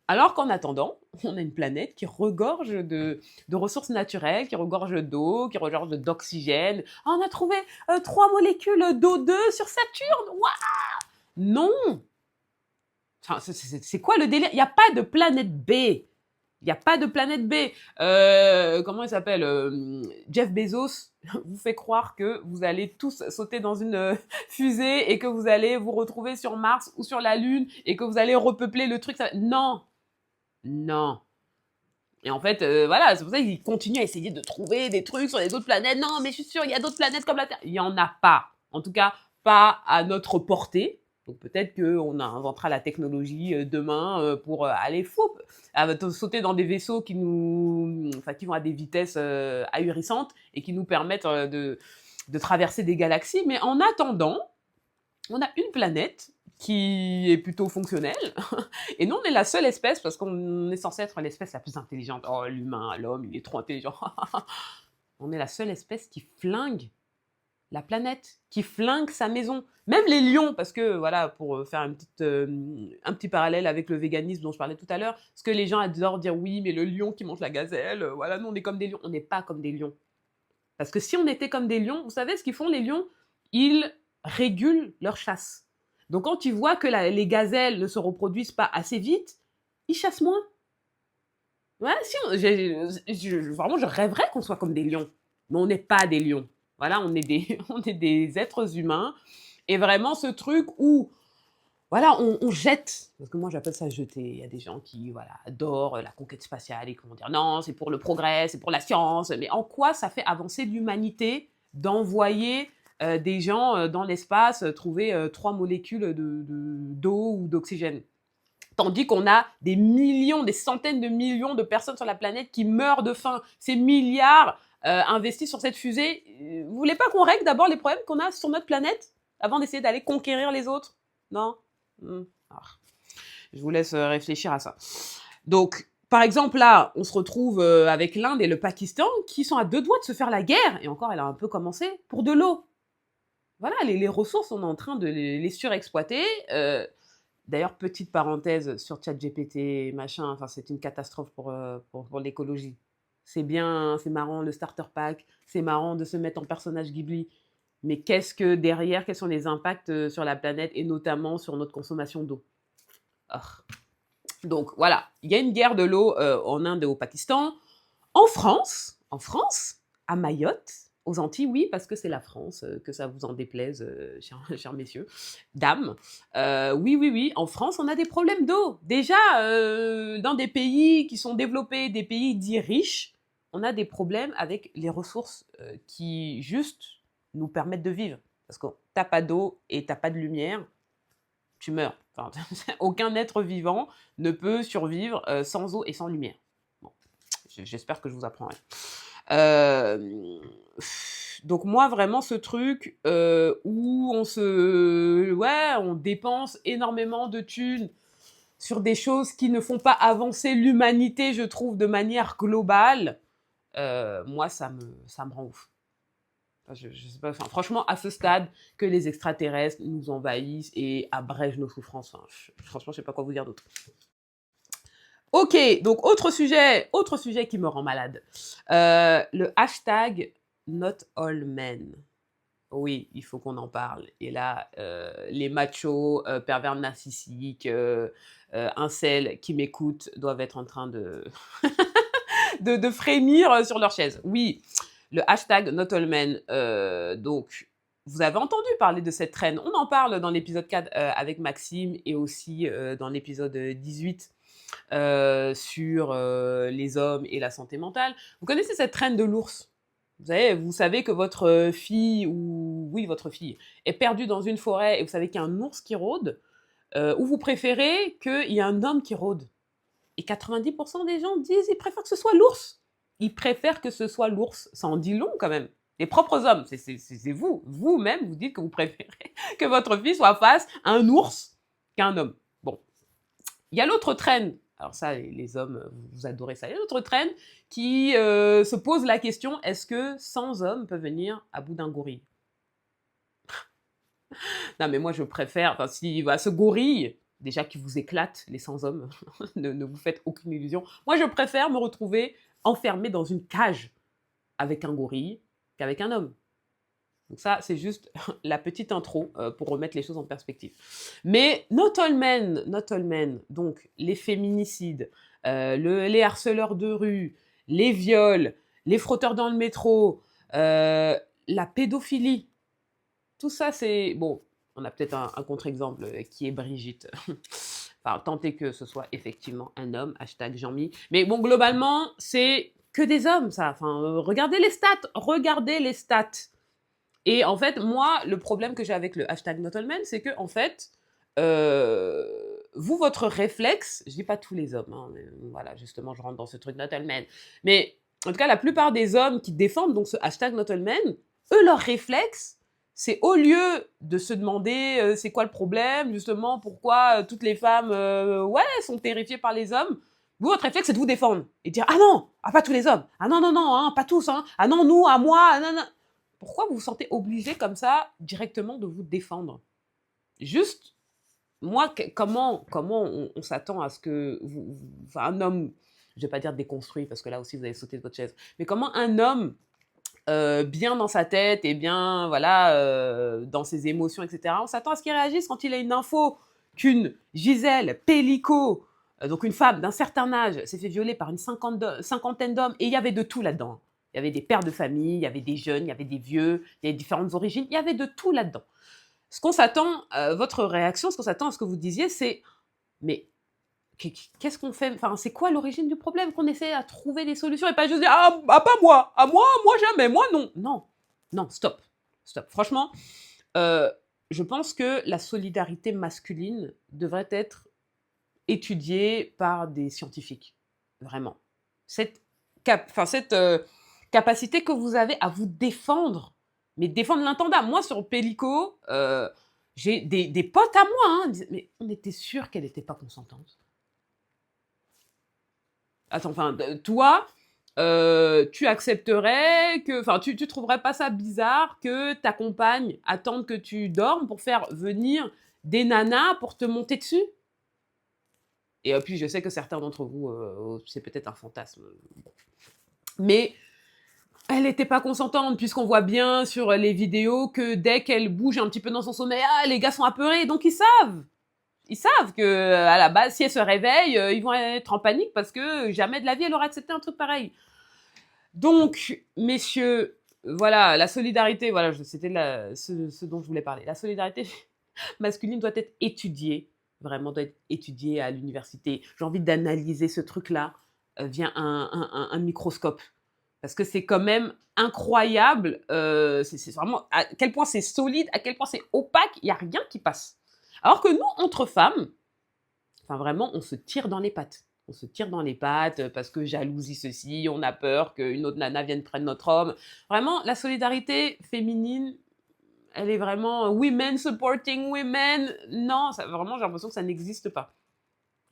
Alors qu'en attendant, on a une planète qui regorge de ressources naturelles, qui regorge d'eau, qui regorge d'oxygène. Ah, on a trouvé 3 molécules d'O2 sur Saturne. Waouh! Non! Enfin, c'est quoi le délire? Il n'y a pas de planète B. Il n'y a pas de planète B. Comment il s'appelle? Jeff Bezos vous fait croire que vous allez tous sauter dans une fusée et que vous allez vous retrouver sur Mars ou sur la Lune et que vous allez repeupler le truc. Non, non. Et en fait, voilà, c'est pour ça qu'ils continuent à essayer de trouver des trucs sur les autres planètes. Non, mais je suis sûre, il y a d'autres planètes comme la Terre. Il n'y en a pas. En tout cas, pas à notre portée. Donc peut-être qu'on inventera la technologie demain pour aller sauter dans des vaisseaux qui vont à des vitesses ahurissantes et qui nous permettent de traverser des galaxies. Mais en attendant, on a une planète qui est plutôt fonctionnelle. Et nous, on est la seule espèce, parce qu'on est censé être l'espèce la plus intelligente. Oh, l'humain, l'homme, il est trop intelligent. On est la seule espèce qui flingue la planète, qui flingue sa maison. Même les lions, parce que, voilà, pour faire un petit parallèle avec le véganisme dont je parlais tout à l'heure, parce que les gens adorent dire, oui, mais le lion qui mange la gazelle, voilà, nous, on est comme des lions. On n'est pas comme des lions. Parce que si on était comme des lions, vous savez ce qu'ils font, les lions? Ils régulent leur chasse. Donc quand ils voient que les gazelles ne se reproduisent pas assez vite, ils chassent moins. Ouais, vraiment, je rêverais qu'on soit comme des lions. Mais on n'est pas des lions. Voilà, on est on est des êtres humains. Et vraiment, ce truc où, voilà, on jette. Parce que moi, j'appelle ça jeter. Il y a des gens qui, voilà, adorent la conquête spatiale et qui vont dire non, c'est pour le progrès, c'est pour la science. Mais en quoi ça fait avancer l'humanité d'envoyer des gens dans l'espace trouver 3 molécules d'eau ou d'oxygène? Tandis qu'on a des millions, des centaines de millions de personnes sur la planète qui meurent de faim. Ces milliards investis sur cette fusée. Vous voulez pas qu'on règle d'abord les problèmes qu'on a sur notre planète avant d'essayer d'aller conquérir les autres? Non? Ah. Je vous laisse réfléchir à ça. Donc, par exemple, là, on se retrouve avec l'Inde et le Pakistan qui sont à 2 doigts de se faire la guerre, et encore, elle a un peu commencé, pour de l'eau. Voilà, les ressources, on est en train de les surexploiter. D'ailleurs, petite parenthèse sur ChatGPT, machin, enfin, c'est une catastrophe pour l'écologie. C'est bien, c'est marrant le starter pack, c'est marrant de se mettre en personnage Ghibli, mais qu'est-ce que derrière, quels sont les impacts sur la planète et notamment sur notre consommation d'eau? Oh. Donc voilà, il y a une guerre de l'eau en Inde et au Pakistan. En France, à Mayotte, aux Antilles, oui, parce que c'est la France, que ça vous en déplaise, chers messieurs, dames. Oui, oui, oui, en France, on a des problèmes d'eau. Déjà, dans des pays qui sont développés, des pays dits riches, on a des problèmes avec les ressources qui, juste, nous permettent de vivre. Parce que t'as pas d'eau et t'as pas de lumière, tu meurs. Enfin, aucun être vivant ne peut survivre sans eau et sans lumière. Bon, j'espère que je vous apprends rien. Donc moi vraiment ce truc où on dépense énormément de thunes sur des choses qui ne font pas avancer l'humanité, je trouve, de manière globale, moi ça me rend ouf. Je sais pas, enfin, franchement, à ce stade, que les extraterrestres nous envahissent et abrègent nos souffrances, enfin, franchement, je sais pas quoi vous dire d'autre. Ok, donc autre sujet qui me rend malade. Le hashtag Not All Men. Oui, il faut qu'on en parle. Et là, les machos, pervers narcissiques, incels qui m'écoutent doivent être en train de, de frémir sur leur chaise. Oui, le hashtag Not All Men. Donc, vous avez entendu parler de cette traîne. On en parle dans l'épisode 4 avec Maxime et aussi dans l'épisode 18 sur les hommes et la santé mentale. Vous connaissez cette traîne de l'ours? Vous savez que votre fille, votre fille, est perdue dans une forêt et vous savez qu'il y a un ours qui rôde, ou vous préférez qu'il y ait un homme qui rôde? Et 90% des gens disent ils préfèrent que ce soit l'ours. Ils préfèrent que ce soit l'ours. Ça en dit long quand même. Les propres hommes, c'est vous. Vous-même, vous dites que vous préférez que votre fille soit face à un ours qu'un homme. Bon. Il y a l'autre traîne. Alors ça, les hommes, vous adorez ça. Il y a l'autre traîne qui se pose la question, est-ce que 100 hommes peuvent venir à bout d'un gorille? Non, mais moi, je préfère, enfin, si ce gorille, déjà qui vous éclate, les 100 hommes, ne vous faites aucune illusion. Moi, je préfère me retrouver enfermé dans une cage avec un gorille qu'avec un homme. Donc ça, c'est juste la petite intro pour remettre les choses en perspective. Mais not all men, donc les féminicides, les harceleurs de rue, les viols, les frotteurs dans le métro, la pédophilie, tout ça, c'est... Bon, on a peut-être un contre-exemple qui est Brigitte. Enfin, tant est que ce soit effectivement un homme, hashtag Jean-Mi. Mais bon, globalement, c'est que des hommes, ça. Enfin, regardez les stats. Et en fait, moi, le problème que j'ai avec le hashtag Not All Men, c'est que, en fait, euh, vous, votre réflexe, je dis pas tous les hommes, hein, mais voilà, justement, je rentre dans ce truc Not All Men, mais en tout cas, la plupart des hommes qui défendent donc ce hashtag Not All Men, eux, leur réflexe, c'est au lieu de se demander c'est quoi le problème, justement, pourquoi toutes les femmes ouais, sont terrifiées par les hommes, vous, votre réflexe, c'est de vous défendre et de dire ah non, ah pas tous les hommes, ah non, non, non, hein, pas tous, hein, ah non, nous, à moi, ah, non, non. Pourquoi vous vous sentez obligé comme ça directement de vous défendre? Juste, moi, comment on s'attend à ce que enfin, un homme, je vais pas dire déconstruit parce que là aussi vous allez sauter de votre chaise, mais comment un homme bien dans sa tête et bien voilà dans ses émotions, etc. On s'attend à ce qu'il réagisse quand il a une info qu'une Gisèle Pellico, donc une femme d'un certain âge, s'est fait violer par une cinquantaine d'hommes et il y avait de tout là-dedans. Il y avait des pères de famille, il y avait des jeunes, il y avait des vieux, il y avait différentes origines, il y avait de tout là-dedans. Ce qu'on s'attend, votre réaction, ce qu'on s'attend à ce que vous disiez, c'est mais qu'est-ce qu'on fait? Enfin, c'est quoi l'origine du problème? Qu'on essaie à trouver des solutions et pas juste dire pas moi, moi jamais, moi non. Non, non, stop, stop. Franchement, euh, je pense que la solidarité masculine devrait être étudiée par des scientifiques, vraiment. Cette, cette capacité que vous avez à vous défendre, mais défendre l'intendable. Moi, sur Pellico, j'ai des potes à moi, hein, disaient, mais on était sûr qu'elle n'était pas consentante. Attends, enfin, toi, tu accepterais que, enfin, tu trouverais pas ça bizarre que ta compagne attende que tu dormes pour faire venir des nanas pour te monter dessus? Et puis, je sais que certains d'entre vous, c'est peut-être un fantasme. Mais elle n'était pas consentante, puisqu'on voit bien sur les vidéos que dès qu'elle bouge un petit peu dans son sommeil, les gars sont apeurés, donc ils savent. Ils savent que à la base, si elle se réveille, ils vont être en panique parce que jamais de la vie elle aurait accepté un truc pareil. Donc, messieurs, voilà, la solidarité, voilà, c'était ce dont je voulais parler. La solidarité masculine doit être étudiée, vraiment doit être étudiée à l'université. J'ai envie d'analyser ce truc-là via un microscope. Parce que c'est quand même incroyable, c'est vraiment à quel point c'est solide, à quel point c'est opaque, il n'y a rien qui passe. Alors que nous, entre femmes, enfin vraiment, on se tire dans les pattes. On se tire dans les pattes parce que jalousie ceci, on a peur qu'une autre nana vienne prendre notre homme. Vraiment, la solidarité féminine, elle est vraiment women supporting women. Non, ça, vraiment, j'ai l'impression que ça n'existe pas.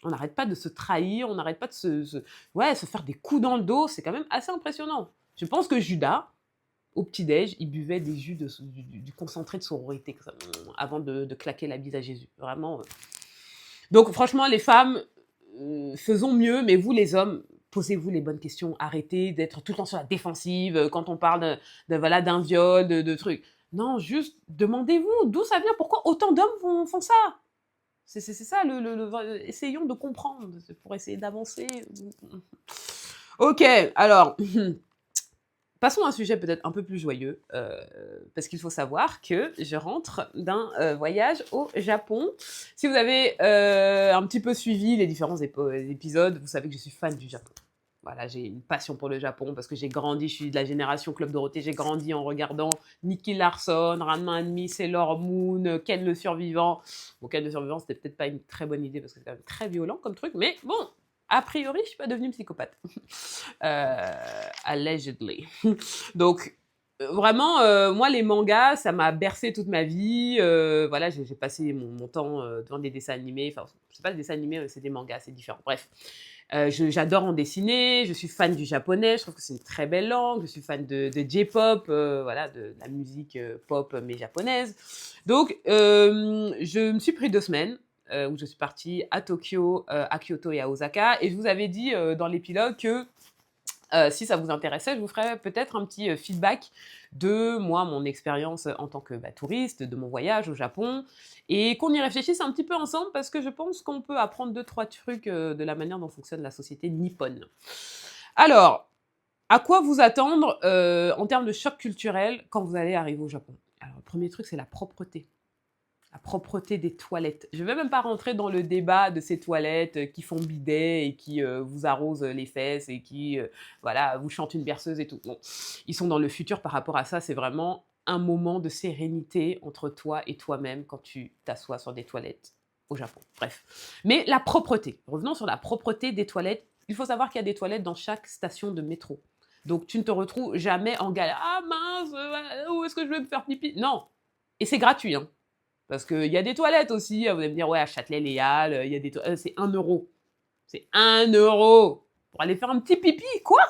On n'arrête pas de se trahir, on n'arrête pas de se faire des coups dans le dos. C'est quand même assez impressionnant. Je pense que Judas, au petit-déj, il buvait des jus du concentré de sororité avant de claquer la bise à Jésus. Vraiment. Donc, franchement, les femmes, faisons mieux, mais vous, les hommes, posez-vous les bonnes questions. Arrêtez d'être tout le temps sur la défensive quand on parle voilà, d'un viol, de trucs. Non, juste demandez-vous d'où ça vient, pourquoi autant d'hommes font ça. C'est ça, essayons de comprendre pour essayer d'avancer. Ok, alors, passons à un sujet peut-être un peu plus joyeux, parce qu'il faut savoir que je rentre d'un voyage au Japon. Si vous avez un petit peu suivi les différents épisodes, vous savez que je suis fan du Japon. Voilà, j'ai une passion pour le Japon parce que j'ai grandi, je suis de la génération Club Dorothée, j'ai grandi en regardant Nicky Larson, Ranma and Sailor Moon, Ken le Survivant. Bon, Ken le Survivant, c'était peut-être pas une très bonne idée parce que c'est quand même très violent comme truc, mais bon, a priori, je suis pas devenue psychopathe. Allegedly. Donc, vraiment, moi, les mangas, ça m'a bercé toute ma vie. Voilà, j'ai passé mon temps devant des dessins animés. Enfin, c'est pas des dessins animés, c'est des mangas, c'est différent. Bref. J'adore en dessiner, je suis fan du japonais, je trouve que c'est une très belle langue, je suis fan de J-pop, voilà, de la musique pop mais japonaise. Donc, je me suis pris 2 semaines où je suis partie à Tokyo, à Kyoto et à Osaka, et je vous avais dit dans l'épilogue que si ça vous intéressait, je vous ferais peut-être un petit feedback de moi, mon expérience en tant que touriste, de mon voyage au Japon, et qu'on y réfléchisse un petit peu ensemble parce que je pense qu'on peut apprendre 2-3 trucs de la manière dont fonctionne la société nippone. Alors, à quoi vous attendre en termes de choc culturel quand vous allez arriver au Japon? Alors, le premier truc, c'est la propreté. La propreté des toilettes. Je ne vais même pas rentrer dans le débat de ces toilettes qui font bidet et qui vous arrosent les fesses et qui voilà, vous chantent une berceuse et tout. Bon, ils sont dans le futur par rapport à ça. C'est vraiment un moment de sérénité entre toi et toi-même quand tu t'assois sur des toilettes au Japon. Bref. Mais la propreté. Revenons sur la propreté des toilettes. Il faut savoir qu'il y a des toilettes dans chaque station de métro. Donc tu ne te retrouves jamais en galère. Ah mince, où est-ce que je vais me faire pipi? Non. Et c'est gratuit, hein. Parce qu'il y a des toilettes aussi, vous allez me dire, ouais, à Châtelet-Léal, il y a des c'est 1 euro. C'est 1 euro pour aller faire un petit pipi, quoi?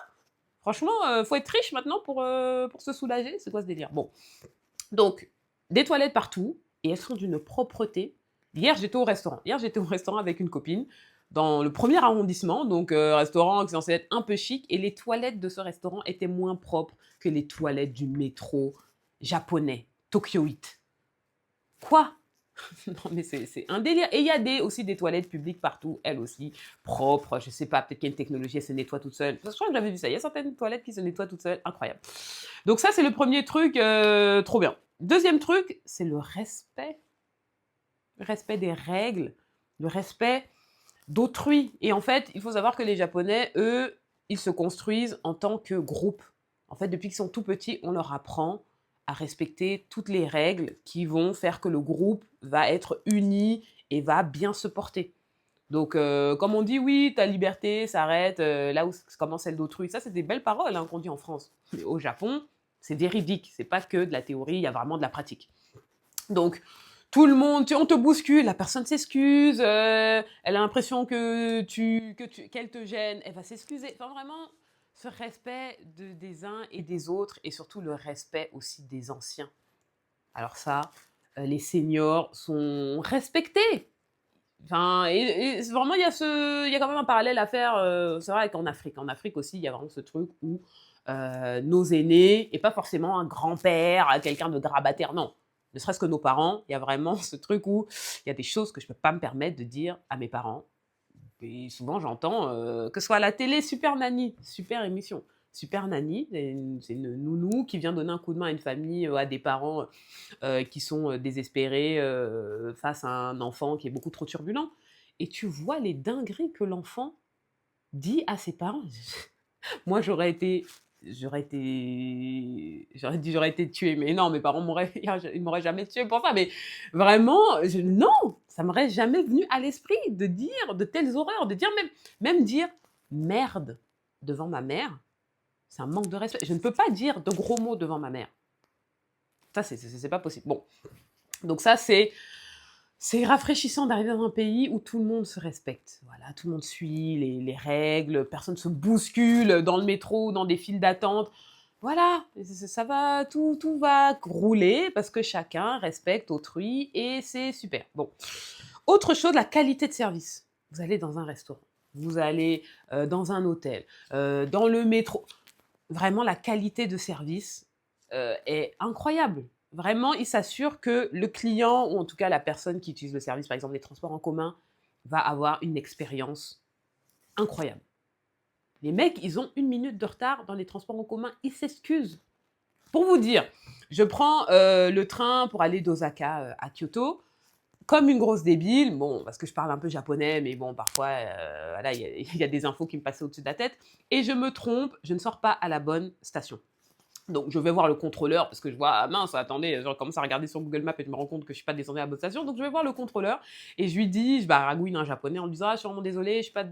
Franchement, faut être riche maintenant pour se soulager. C'est quoi ce délire? Bon, donc, des toilettes partout, et elles sont d'une propreté. Hier, j'étais au restaurant. Hier, j'étais au restaurant avec une copine, dans le premier arrondissement, donc restaurant qui est censé être un peu chic, et les toilettes de ce restaurant étaient moins propres que les toilettes du métro japonais, Tokyoite. Quoi? Non, mais c'est un délire. Et il y a aussi des toilettes publiques partout, elles aussi, propres. Je sais pas, peut-être qu'il y a une technologie, elles se nettoient toutes seules. Je crois que j'avais vu ça. Il y a certaines toilettes qui se nettoient toutes seules. Incroyable. Donc ça, c'est le premier truc, trop bien. Deuxième truc, c'est le respect. Le respect des règles, le respect d'autrui. Et en fait, il faut savoir que les Japonais, eux, ils se construisent en tant que groupe. En fait, depuis qu'ils sont tout petits, on leur apprend à respecter toutes les règles qui vont faire que le groupe va être uni et va bien se porter. Donc, comme on dit, oui, ta liberté s'arrête là où commence celle d'autrui. Ça, c'est des belles paroles qu'on dit en France. Mais au Japon, c'est véridique. C'est pas que de la théorie, il y a vraiment de la pratique. Donc, tout le monde, on te bouscule, la personne s'excuse, elle a l'impression qu'elle te gêne, elle va s'excuser. Enfin, vraiment, ce respect des uns et des autres, et surtout le respect aussi des anciens. Alors ça, les seniors sont respectés. Enfin, et vraiment, il y a quand même un parallèle à faire, c'est vrai qu'en Afrique. En Afrique aussi, il y a vraiment ce truc où nos aînés, et pas forcément un grand-père, quelqu'un de grabataire, non. Ne serait-ce que nos parents, il y a vraiment ce truc où il y a des choses que je ne peux pas me permettre de dire à mes parents. Et souvent, j'entends que ce soit à la télé, Super Nanny, super émission. Super Nanny, c'est une nounou qui vient donner un coup de main à une famille, à des parents qui sont désespérés face à un enfant qui est beaucoup trop turbulent. Et tu vois les dingueries que l'enfant dit à ses parents. Moi, j'aurais été tuée, mais non, mes parents ils m'auraient jamais tuée pour ça, mais vraiment, non, ça m'aurait jamais venu à l'esprit de dire de telles horreurs, de dire même dire merde devant ma mère, c'est un manque de respect. Je ne peux pas dire de gros mots devant ma mère. Ça, c'est pas possible. Bon, donc ça, c'est rafraîchissant d'arriver dans un pays où tout le monde se respecte. Voilà, tout le monde suit les règles, personne ne se bouscule dans le métro, dans des files d'attente. Voilà, ça va, tout va rouler parce que chacun respecte autrui et c'est super. Bon, autre chose, la qualité de service. Vous allez dans un restaurant, vous allez dans un hôtel, dans le métro. Vraiment, la qualité de service est incroyable. Vraiment, il s'assure que le client, ou en tout cas la personne qui utilise le service, par exemple les transports en commun, va avoir une expérience incroyable. Les mecs, ils ont 1 minute de retard dans les transports en commun, ils s'excusent. Pour vous dire, je prends le train pour aller d'Osaka à Kyoto, comme une grosse débile, bon, parce que je parle un peu japonais, mais bon, parfois, voilà, il y a des infos qui me passaient au-dessus de la tête, et je me trompe, je ne sors pas à la bonne station. Donc, je vais voir le contrôleur parce que je vois, ah mince, attendez, je commence à regarder sur Google Maps et je me rends compte que je ne suis pas descendue à la bonne station. Donc, je vais voir le contrôleur et je lui dis, je baragouine en japonais en lui disant, ah, je suis vraiment désolée, je ne suis pas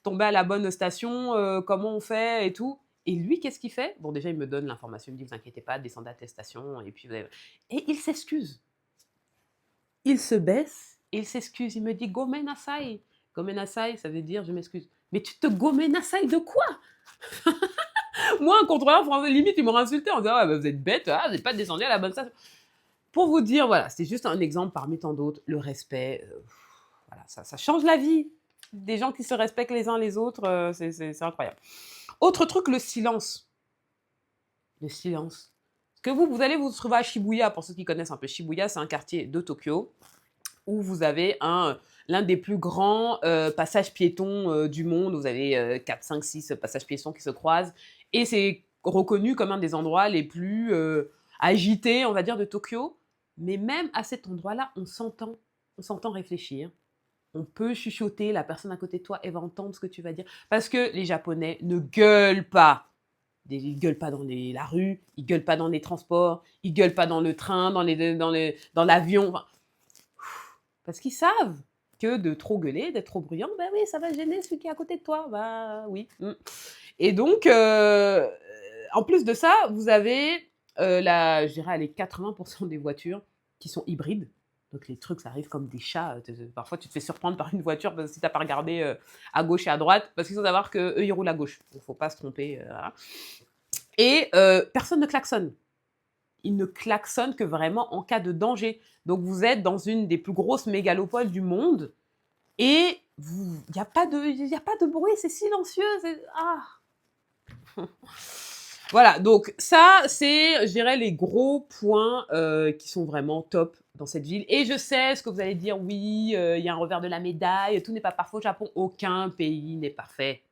tombée à la bonne station, comment on fait et tout. Et lui, qu'est-ce qu'il fait? Bon, déjà, il me donne l'information, il me dit, vous inquiétez pas, descendez à telle station. Et puis, et il s'excuse. Il se baisse et il s'excuse. Il me dit, gomenasai. Gomenasai, ça veut dire, je m'excuse. Mais tu te gomenasai de quoi? Moi, un contrôleur français, limite, il m'aurait insulté en disant, ah, bah, vous êtes bête, vous n'êtes pas descendu à la bonne station. Pour vous dire, voilà, c'est juste un exemple parmi tant d'autres, le respect, voilà, ça change la vie. Des gens qui se respectent les uns les autres, c'est incroyable. Autre truc, le silence. Le silence. Parce que vous allez vous trouver à Shibuya, pour ceux qui connaissent un peu Shibuya, c'est un quartier de Tokyo où vous avez l'un des plus grands passages piétons du monde. Vous avez 4, 5, 6 passages piétons qui se croisent. Et c'est reconnu comme un des endroits les plus agités, on va dire, de Tokyo. mais même à cet endroit-là, on s'entend réfléchir. On peut chuchoter, la personne à côté de toi, elle va entendre ce que tu vas dire. Parce que les Japonais ne gueulent pas. Ils gueulent pas dans la rue, ils gueulent pas dans les transports, ils gueulent pas dans le train, dans l'avion. Enfin, parce qu'ils savent que de trop gueuler, d'être trop bruyant, ben oui, ça va gêner celui qui est à côté de toi. Bah oui. Et donc, en plus de ça, vous avez, je dirais, les 80% des voitures qui sont hybrides. Donc les trucs, ça arrive comme des chats. Parfois, tu te fais surprendre par une voiture parce que si tu n'as pas regardé à gauche et à droite, parce qu'il faut savoir qu'eux, ils roulent à gauche. Il ne faut pas se tromper. Voilà. Et personne ne klaxonne. Ils ne klaxonnent que vraiment en cas de danger. Donc vous êtes dans une des plus grosses mégalopoles du monde et il n'y a pas de bruit, c'est silencieux. Ah. Voilà, donc ça, c'est, je dirais, les gros points qui sont vraiment top dans cette ville. Et je sais ce que vous allez dire, oui, il y a un revers de la médaille, tout n'est pas parfait au Japon, aucun pays n'est parfait.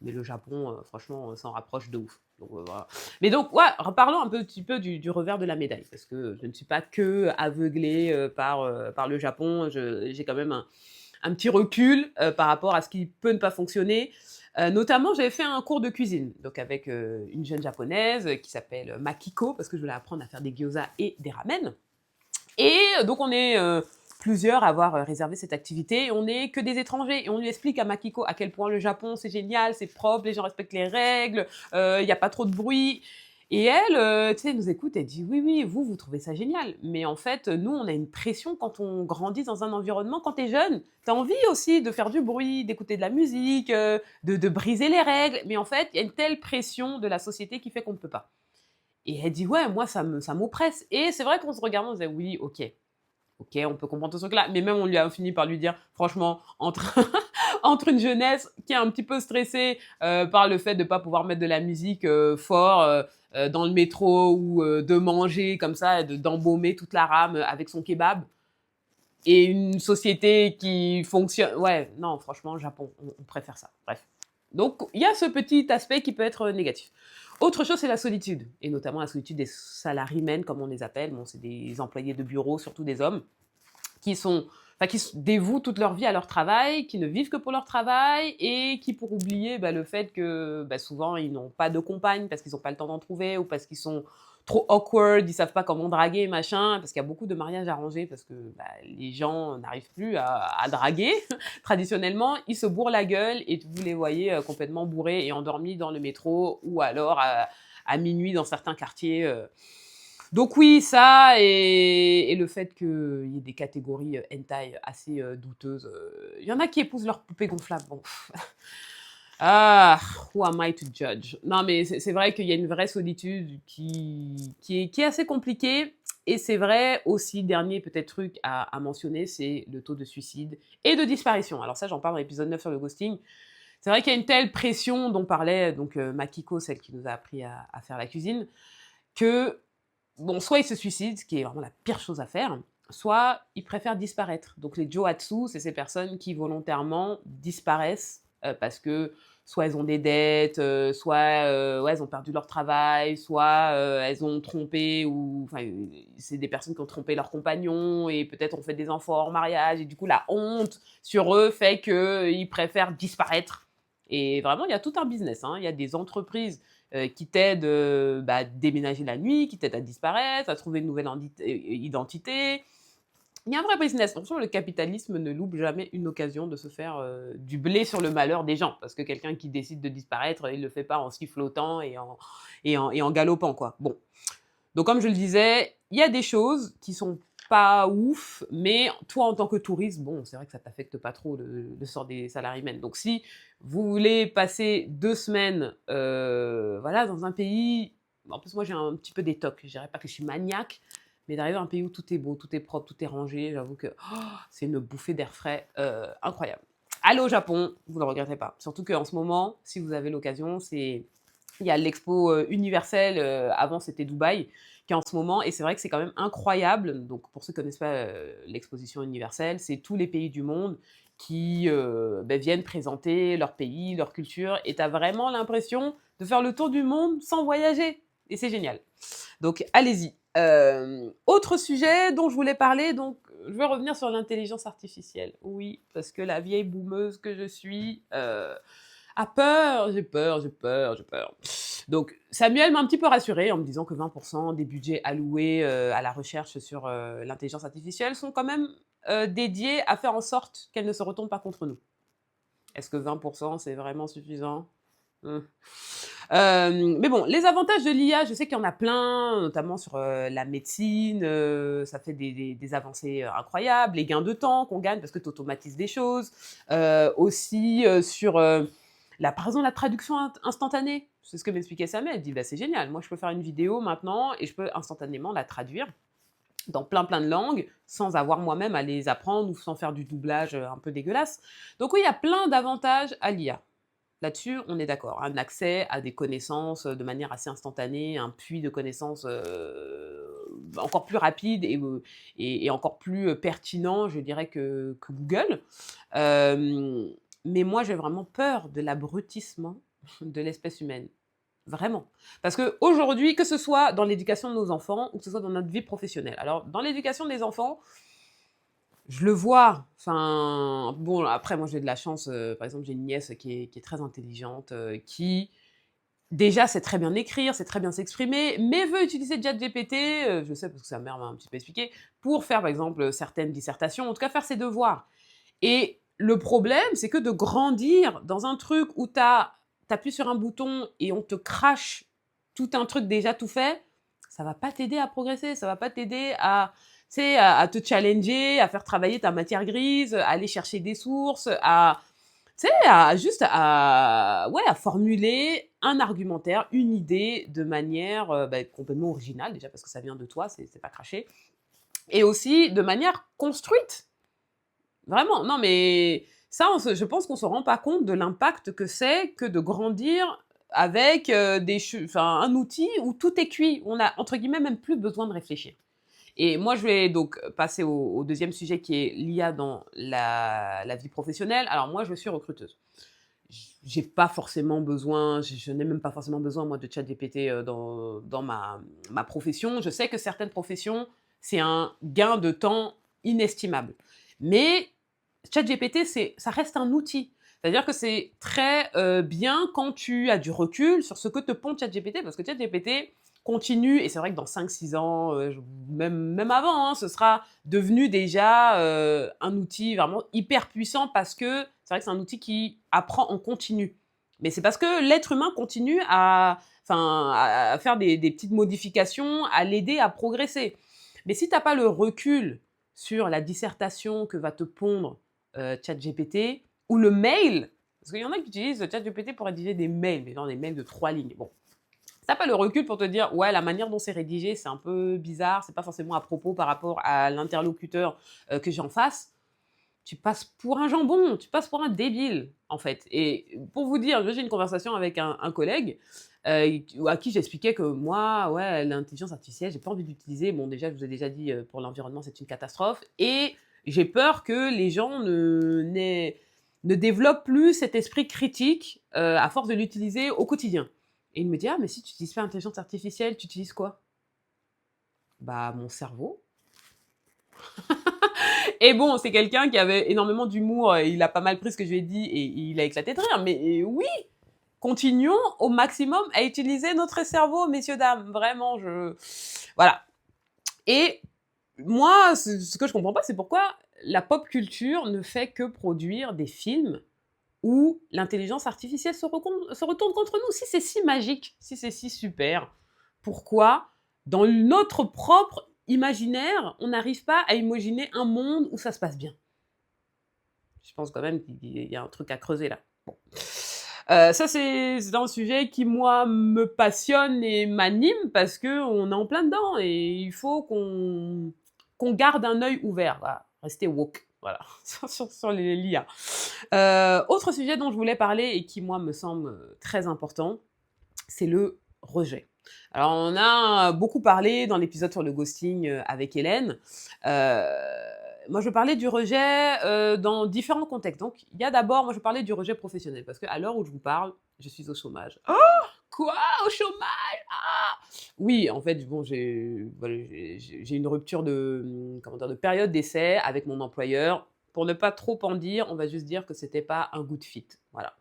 Mais le Japon, franchement, s'en rapproche de ouf. Donc, voilà. Mais donc, ouais, reparlons un petit peu du revers de la médaille, parce que je ne suis pas que aveuglée par le Japon, j'ai quand même un petit recul par rapport à ce qui peut ne pas fonctionner. Notamment, j'avais fait un cours de cuisine, donc avec une jeune japonaise qui s'appelle Makiko, parce que je voulais apprendre à faire des gyoza et des ramen. Et donc, on est plusieurs à avoir réservé cette activité. On n'est que des étrangers. Et on lui explique à Makiko à quel point le Japon, c'est génial, c'est propre, les gens respectent les règles, il n'y a pas trop de bruit. Et elle, tu sais, nous écoute, elle dit oui, oui, vous trouvez ça génial. Mais en fait, nous, on a une pression quand on grandit dans un environnement. Quand t'es jeune, t'as envie aussi de faire du bruit, d'écouter de la musique, de briser les règles. Mais en fait, il y a une telle pression de la société qui fait qu'on ne peut pas. Et elle dit ouais, moi, ça m'oppresse. Et c'est vrai qu'on se regarde, on se dit oui, ok. Ok, on peut comprendre ce truc-là, mais même on lui a fini par lui dire, franchement, entre une jeunesse qui est un petit peu stressée par le fait de ne pas pouvoir mettre de la musique fort dans le métro ou de manger comme ça, d'embaumer toute la rame avec son kebab, et une société qui fonctionne... Ouais, non, franchement, Japon, on préfère ça. Bref. Donc, il y a ce petit aspect qui peut être négatif. Autre chose, c'est la solitude, et notamment la solitude des salarymen, comme on les appelle. Bon, c'est des employés de bureau, surtout des hommes, qui dévouent toute leur vie à leur travail, qui ne vivent que pour leur travail, et qui, pour oublier le fait que souvent, ils n'ont pas de compagne, parce qu'ils n'ont pas le temps d'en trouver, ou parce qu'ils sont trop awkward, ils savent pas comment draguer, machin, parce qu'il y a beaucoup de mariages arrangés, parce que les gens n'arrivent plus à draguer. Traditionnellement, ils se bourrent la gueule, et vous les voyez complètement bourrés et endormis dans le métro, ou alors à minuit dans certains quartiers. Donc oui, ça, et le fait qu'il y ait des catégories hentai assez douteuses. Il y en a qui épousent leurs poupées gonflables. Bon. Ah, who am I to judge? Non, mais c'est vrai qu'il y a une vraie solitude qui est assez compliquée. Et c'est vrai aussi, dernier peut-être truc à mentionner, c'est le taux de suicide et de disparition. Alors ça, j'en parle dans l'épisode 9 sur le ghosting. C'est vrai qu'il y a une telle pression dont parlait donc Makiko, celle qui nous a appris à faire la cuisine, que bon, soit ils se suicident, ce qui est vraiment la pire chose à faire, soit ils préfèrent disparaître. Donc les Joatsu, c'est ces personnes qui volontairement disparaissent parce que soit elles ont des dettes, soit ouais, elles ont perdu leur travail, soit elles ont trompé, ou enfin, c'est des personnes qui ont trompé leur compagnon et peut-être ont fait des enfants hors mariage, et du coup la honte sur eux fait qu'ils préfèrent disparaître. Et vraiment, il y a tout un business, hein. Il y a des entreprises qui t'aident à déménager la nuit, qui t'aident à disparaître, à trouver une nouvelle identité. Il y a un vrai business. Attention, le capitalisme ne loupe jamais une occasion de se faire du blé sur le malheur des gens. Parce que quelqu'un qui décide de disparaître, il ne le fait pas en sifflotant et en galopant, quoi. Bon. Donc, comme je le disais, il y a des choses qui sont pas ouf, mais toi, en tant que touriste, bon, c'est vrai que ça t'affecte pas trop le sort des salariés. Donc, si vous voulez passer 2 semaines voilà, dans un pays... En plus, moi, j'ai un petit peu des tocs. Je dirais pas que je suis maniaque, mais d'arriver dans un pays où tout est beau, tout est propre, tout est rangé, j'avoue que c'est une bouffée d'air frais incroyable. Allez au Japon, vous ne le regretterez pas. Surtout qu'en ce moment, si vous avez l'occasion, il y a l'expo universelle, avant c'était Dubaï, qui est en ce moment, et c'est vrai que c'est quand même incroyable. Donc pour ceux qui ne connaissent pas l'exposition universelle, c'est tous les pays du monde qui viennent présenter leur pays, leur culture, et tu as vraiment l'impression de faire le tour du monde sans voyager. et c'est génial. Donc allez-y. Autre sujet dont je voulais parler, donc je vais revenir sur l'intelligence artificielle. Oui, parce que la vieille boumeuse que je suis a peur, j'ai peur, j'ai peur, j'ai peur. Donc Samuel m'a un petit peu rassurée en me disant que 20% des budgets alloués à la recherche sur l'intelligence artificielle sont quand même dédiés à faire en sorte qu'elle ne se retourne pas contre nous. Est-ce que 20% c'est vraiment suffisant? Mais bon, les avantages de l'IA, je sais qu'il y en a plein, notamment sur la médecine, ça fait des avancées incroyables, les gains de temps qu'on gagne parce que tu automatises des choses, aussi sur par exemple la traduction instantanée. C'est ce que m'expliquait Samuel, elle dit bah, c'est génial, moi je peux faire une vidéo maintenant et je peux instantanément la traduire dans plein de langues, sans avoir moi-même à les apprendre ou sans faire du doublage un peu dégueulasse. Donc oui, il y a plein d'avantages à l'IA. Là-dessus, on est d'accord. Un accès à des connaissances de manière assez instantanée, un puits de connaissances encore plus rapide et encore plus pertinent, je dirais, que Google. Mais moi, j'ai vraiment peur de l'abrutissement de l'espèce humaine. Vraiment. Parce qu'aujourd'hui, que ce soit dans l'éducation de nos enfants ou que ce soit dans notre vie professionnelle. Alors, dans l'éducation des enfants, je le vois. Enfin, bon, après, moi, j'ai de la chance. Par exemple, j'ai une nièce qui est très intelligente, qui, déjà, sait très bien écrire, sait très bien s'exprimer, mais veut utiliser ChatGPT, je sais parce que sa mère m'a un petit peu expliqué, pour faire, par exemple, certaines dissertations, en tout cas, faire ses devoirs. Et le problème, c'est que de grandir dans un truc où t'appuies sur un bouton et on te crache tout un truc déjà tout fait, ça va pas t'aider à progresser, ça va pas t'aider à, tu sais, à te challenger, à faire travailler ta matière grise, à aller chercher des sources, à, tu sais, ouais, à formuler un argumentaire, une idée de manière complètement originale, déjà parce que ça vient de toi, c'est pas craché, et aussi de manière construite. Vraiment, non mais ça, je pense qu'on se rend pas compte de l'impact que c'est que de grandir avec un outil où tout est cuit. On a, entre guillemets, même plus besoin de réfléchir. Et moi, je vais donc passer au deuxième sujet qui est l'IA dans la vie professionnelle. Alors moi, je suis recruteuse. J'ai pas forcément besoin, je n'ai même pas forcément besoin, moi, de ChatGPT dans ma profession. Je sais que certaines professions, c'est un gain de temps inestimable. Mais ChatGPT, ça reste un outil. C'est-à-dire que c'est très bien quand tu as du recul sur ce que te pond ChatGPT, parce que ChatGPT continue, et c'est vrai que dans 5-6 ans, même avant, hein, ce sera devenu déjà un outil vraiment hyper puissant parce que c'est vrai que c'est un outil qui apprend en continu. Mais c'est parce que l'être humain continue à faire des petites modifications, à l'aider à progresser. Mais si tu n'as pas le recul sur la dissertation que va te pondre ChatGPT ou le mail, parce qu'il y en a qui utilisent ChatGPT pour rédiger des mails, mais genre des mails de 3 lignes. Bon, t'as pas le recul pour te dire ouais, la manière dont c'est rédigé, c'est un peu bizarre, c'est pas forcément à propos par rapport à l'interlocuteur que j'ai en face. Tu passes pour un jambon, tu passes pour un débile, en fait. Et pour vous dire, j'ai eu une conversation avec un collègue à qui j'expliquais que moi, ouais, l'intelligence artificielle, j'ai pas envie d'utiliser. Bon, déjà, je vous ai déjà dit, pour l'environnement, c'est une catastrophe. Et j'ai peur que les gens ne développent plus cet esprit critique à force de l'utiliser au quotidien. Et il me dit, ah, mais si tu n'utilises pas l'intelligence artificielle, tu utilises quoi? Bah, mon cerveau. Et bon, c'est quelqu'un qui avait énormément d'humour, il a pas mal pris ce que je lui ai dit et il a éclaté de rire. Mais oui, continuons au maximum à utiliser notre cerveau, messieurs, dames. Vraiment, voilà. Et moi, ce que je comprends pas, c'est pourquoi la pop culture ne fait que produire des films où l'intelligence artificielle se retourne contre nous. Si c'est si magique, si c'est si super, pourquoi, dans notre propre imaginaire, on n'arrive pas à imaginer un monde où ça se passe bien? Je pense quand même qu'il y a un truc à creuser là. Bon. Ça, c'est un sujet qui, moi, me passionne et m'anime parce qu'on est en plein dedans et il faut qu'on garde un œil ouvert. Voilà. Rester woke. Voilà, sur l'IA. Autre sujet dont je voulais parler et qui, moi, me semble très important, c'est le rejet. Alors, on a beaucoup parlé dans l'épisode sur le ghosting avec Hélène. Moi, je parlais du rejet dans différents contextes. Donc, il y a d'abord, moi, je parlais du rejet professionnel parce qu'à l'heure où je vous parle, je suis au chômage. Oh, «Quoi? Au chômage? Ah!» Oui, en fait, bon, voilà, j'ai une rupture de, comment dire? De période d'essai avec mon employeur. Pour ne pas trop en dire, on va juste dire que c'était pas un good fit, voilà.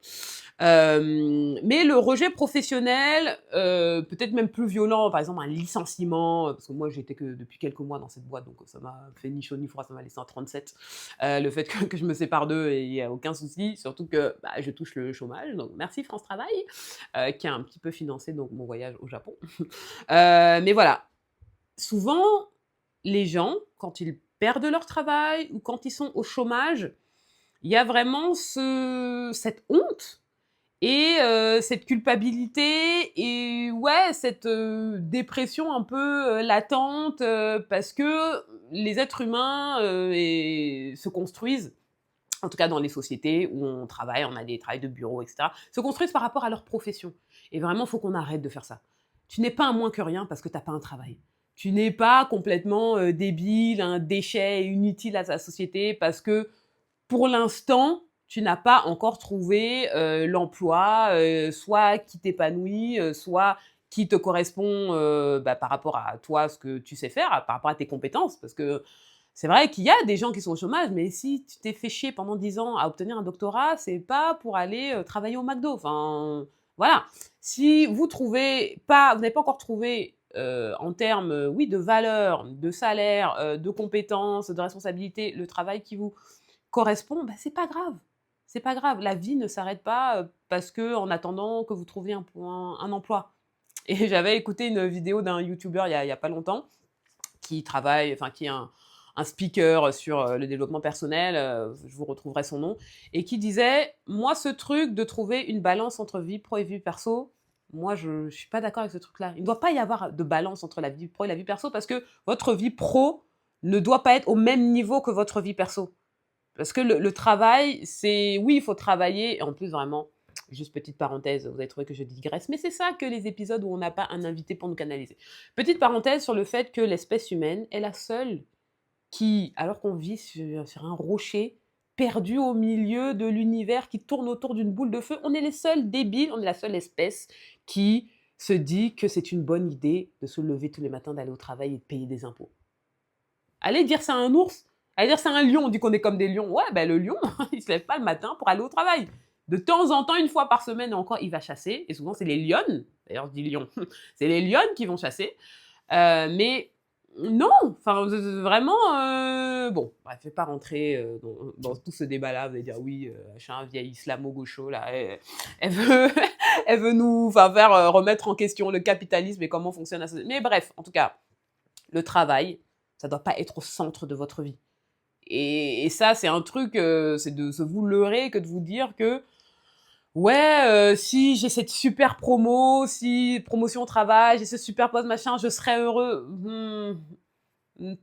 Mais le rejet professionnel, peut-être même plus violent, par exemple un licenciement, parce que moi j'étais que depuis quelques mois dans cette boîte, donc ça m'a fait ni chaud ni froid, ça m'a laissé en 37. Le fait que je me sépare d'eux et il y a aucun souci, surtout que, bah, je touche le chômage, donc merci France Travail, qui a un petit peu financé donc mon voyage au Japon. Mais voilà, souvent les gens, quand ils perdent leur travail ou quand ils sont au chômage, il y a vraiment cette honte et cette culpabilité et ouais, cette, dépression un peu, latente, parce que les êtres humains, se construisent, en tout cas dans les sociétés où on travaille, on a des travails de bureau et cetera, se construisent par rapport à leur profession et vraiment, il faut qu'on arrête de faire ça. Tu n'es pas un moins que rien parce que tu as pas un travail. Tu n'es pas complètement, débile, un déchet inutile à la société parce que pour l'instant, tu n'as pas encore trouvé, l'emploi, soit qui t'épanouit, soit qui te correspond, bah, par rapport à toi, ce que tu sais faire, par rapport à tes compétences. Parce que c'est vrai qu'il y a des gens qui sont au chômage, mais si tu t'es fait chier pendant 10 ans à obtenir un doctorat, c'est pas pour aller, travailler au McDo. Enfin, voilà. Si vous n'avez pas encore trouvé, en termes, oui, de valeur, de salaire, de compétences, de responsabilités, le travail qui vous correspond, bah, c'est pas grave. C'est pas grave. La vie ne s'arrête pas, parce que en attendant que vous trouviez un emploi. Et j'avais écouté une vidéo d'un youtubeur il y a pas longtemps, qui travaille, enfin qui est un speaker sur, le développement personnel, je vous retrouverai son nom, et qui disait: «Moi, ce truc de trouver une balance entre vie pro et vie perso, moi je suis pas d'accord avec ce truc-là. Il ne doit pas y avoir de balance entre la vie pro et la vie perso parce que votre vie pro ne doit pas être au même niveau que votre vie perso». Parce que le travail, c'est oui, il faut travailler et en plus vraiment, juste petite parenthèse, vous avez trouvé que je digresse, mais c'est ça que les épisodes où on n'a pas un invité pour nous canaliser. Petite parenthèse sur le fait que l'espèce humaine est la seule qui, alors qu'on vit sur un rocher, perdu au milieu de l'univers qui tourne autour d'une boule de feu, on est les seuls débiles, on est la seule espèce qui se dit que c'est une bonne idée de se lever tous les matins, d'aller au travail et de payer des impôts. Allez dire ça à un ours, allez dire ça à un lion, on dit qu'on est comme des lions. Ouais, ben le lion, il se lève pas le matin pour aller au travail. De temps en temps, une fois par semaine encore, il va chasser. Et souvent, c'est les lionnes, d'ailleurs je dis lion, c'est les lionnes qui vont chasser. Mais non, enfin vraiment, bon, bref, je vais pas rentrer dans tout ce débat-là. Vous allez dire oui, machin, vieille islamo-gaucho là, elle veut, elle veut nous, enfin faire remettre en question le capitalisme et comment fonctionne la société. Mais bref, en tout cas, le travail, ça doit pas être au centre de votre vie. Et ça, c'est un truc, c'est de se vous leurrer que de vous dire que ouais, si j'ai cette super promo, si promotion au travail, j'ai ce super poste machin, je serai heureux.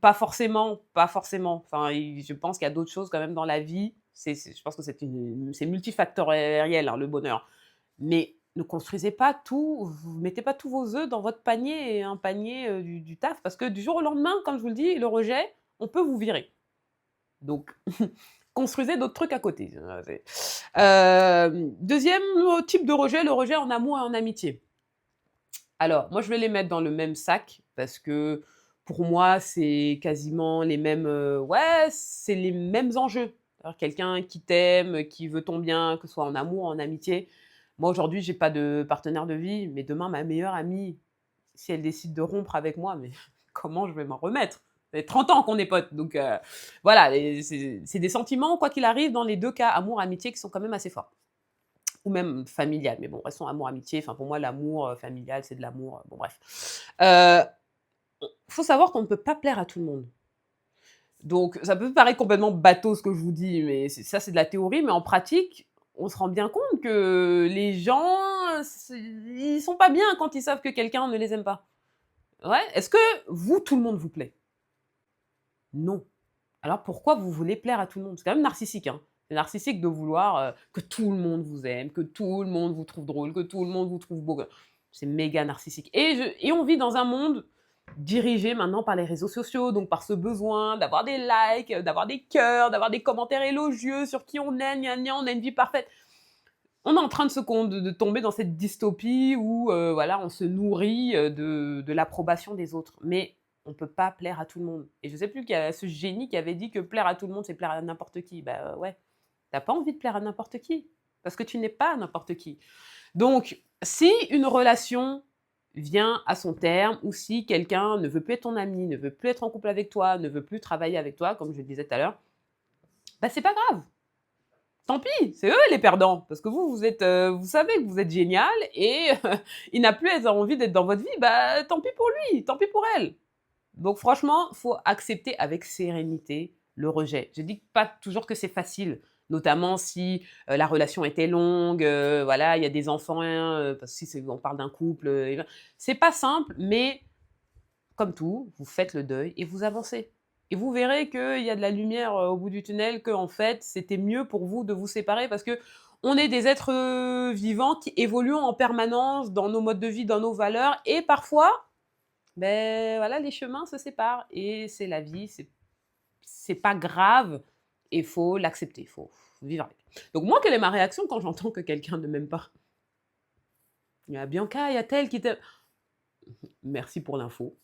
Pas forcément, pas forcément. Enfin, je pense qu'il y a d'autres choses quand même dans la vie. Je pense que c'est multifactoriel, hein, le bonheur. Mais ne construisez pas tout, vous mettez pas tous vos œufs dans votre panier et un panier du taf, parce que du jour au lendemain, comme je vous le dis, le rejet, on peut vous virer. Donc, construisez d'autres trucs à côté. Deuxième type de rejet, le rejet en amour et en amitié. Alors, moi, je vais les mettre dans le même sac parce que pour moi, c'est quasiment les mêmes, ouais, c'est les mêmes enjeux. Alors, quelqu'un qui t'aime, qui veut ton bien, que ce soit en amour, en amitié. Moi, aujourd'hui, j'ai pas de partenaire de vie, mais demain, ma meilleure amie, si elle décide de rompre avec moi, mais comment je vais m'en remettre? Ça fait 30 ans qu'on est potes, donc voilà, c'est des sentiments, quoi qu'il arrive, dans les deux cas, amour, amitié, qui sont quand même assez forts. Ou même familial, mais bon, restons amour, amitié. Enfin, pour moi, l'amour familial, c'est de l'amour. Bon, bref. Euh, faut savoir qu'on ne peut pas plaire à tout le monde. Donc, ça peut paraître complètement bateau ce que je vous dis, mais ça, c'est de la théorie. Mais en pratique, on se rend bien compte que les gens, ils sont pas bien quand ils savent que quelqu'un ne les aime pas. Ouais. Est-ce que vous, tout le monde vous plaît? Non. Alors pourquoi vous voulez plaire à tout le monde? C'est quand même narcissique, hein. C'est narcissique de vouloir que tout le monde vous aime, que tout le monde vous trouve drôle, que tout le monde vous trouve beau. C'est méga narcissique. Et on vit dans un monde dirigé maintenant par les réseaux sociaux, donc par ce besoin d'avoir des likes, d'avoir des cœurs, d'avoir des commentaires élogieux sur qui on est, gna gna, on a une vie parfaite. on est en train de tomber dans cette dystopie où voilà, on se nourrit de l'approbation des autres. Mais on ne peut pas plaire à tout le monde. Et je ne sais plus qu'il y a ce génie qui avait dit que plaire à tout le monde, c'est plaire à n'importe qui. Bah ouais, t'as pas envie de plaire à n'importe qui, parce que tu n'es pas n'importe qui. Donc, si une relation vient à son terme, ou si quelqu'un ne veut plus être ton ami, ne veut plus être en couple avec toi, ne veut plus travailler avec toi, comme je le disais tout à l'heure, bah c'est pas grave. Tant pis, c'est eux les perdants, parce que vous êtes, vous savez que vous êtes génial et il n'a plus envie d'être dans votre vie, bah tant pis pour lui, tant pis pour elle. Donc franchement, faut accepter avec sérénité le rejet. Je dis pas toujours que c'est facile, notamment si la relation était longue, voilà, il y a des enfants, parce que si on parle d'un couple, c'est pas simple, mais comme tout, vous faites le deuil et vous avancez. Et vous verrez qu'il y a de la lumière au bout du tunnel, que en fait, c'était mieux pour vous de vous séparer parce que on est des êtres vivants qui évoluent en permanence dans nos modes de vie, dans nos valeurs, et parfois, ben voilà, les chemins se séparent et c'est la vie, c'est pas grave et il faut l'accepter, il faut vivre avec. Donc moi, quelle est ma réaction quand j'entends que quelqu'un ne m'aime pas? Il y a Bianca, il y a tel qui t'aime. Merci pour l'info.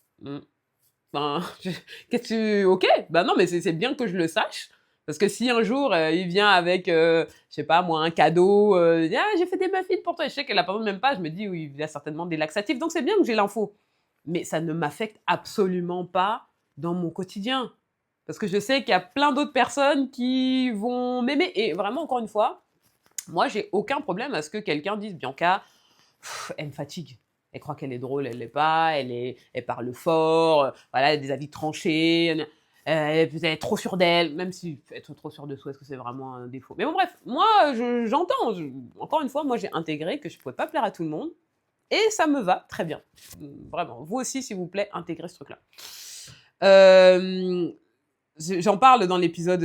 Enfin, qu'est-ce que ok, bah non, mais c'est bien que je le sache. Parce que si un jour il vient avec, je sais pas moi, un cadeau, ah, j'ai fait des muffins pour toi, et je sais qu'elle a pas même pas, je me dis, oui, il y a certainement des laxatifs, donc c'est bien que j'ai l'info. Mais ça ne m'affecte absolument pas dans mon quotidien. Parce que je sais qu'il y a plein d'autres personnes qui vont m'aimer. Et vraiment, encore une fois, moi, j'ai aucun problème à ce que quelqu'un dise Bianca, elle me fatigue. Elle croit qu'elle est drôle, elle l'est pas, elle parle fort, voilà, elle a des avis tranchés, elle est trop sûre d'elle, même si être trop sûre de soi, est-ce que c'est vraiment un défaut? Mais bon, bref, moi, j'entends, encore une fois, moi, j'ai intégré que je pouvais pas plaire à tout le monde, et ça me va très bien. Vraiment, vous aussi, s'il vous plaît, intégrez ce truc-là. J'en parle dans l'épisode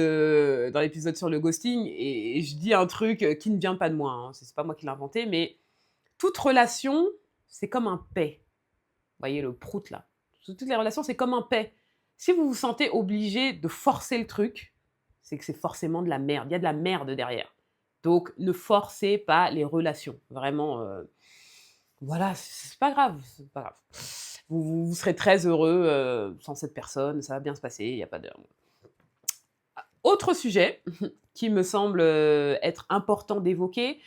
sur le ghosting, et je dis un truc qui ne vient pas de moi, hein, c'est pas moi qui l'ai inventé, mais toute relation, c'est comme un paix. Vous voyez le prout là. Toutes les relations, c'est comme un paix. Si vous vous sentez obligé de forcer le truc, c'est que c'est forcément de la merde. Il y a de la merde derrière. Donc, ne forcez pas les relations. Vraiment, voilà, c'est pas grave. C'est pas grave. Vous serez très heureux sans cette personne. Ça va bien se passer. Il n'y a pas de. Autre sujet qui me semble être important d'évoquer,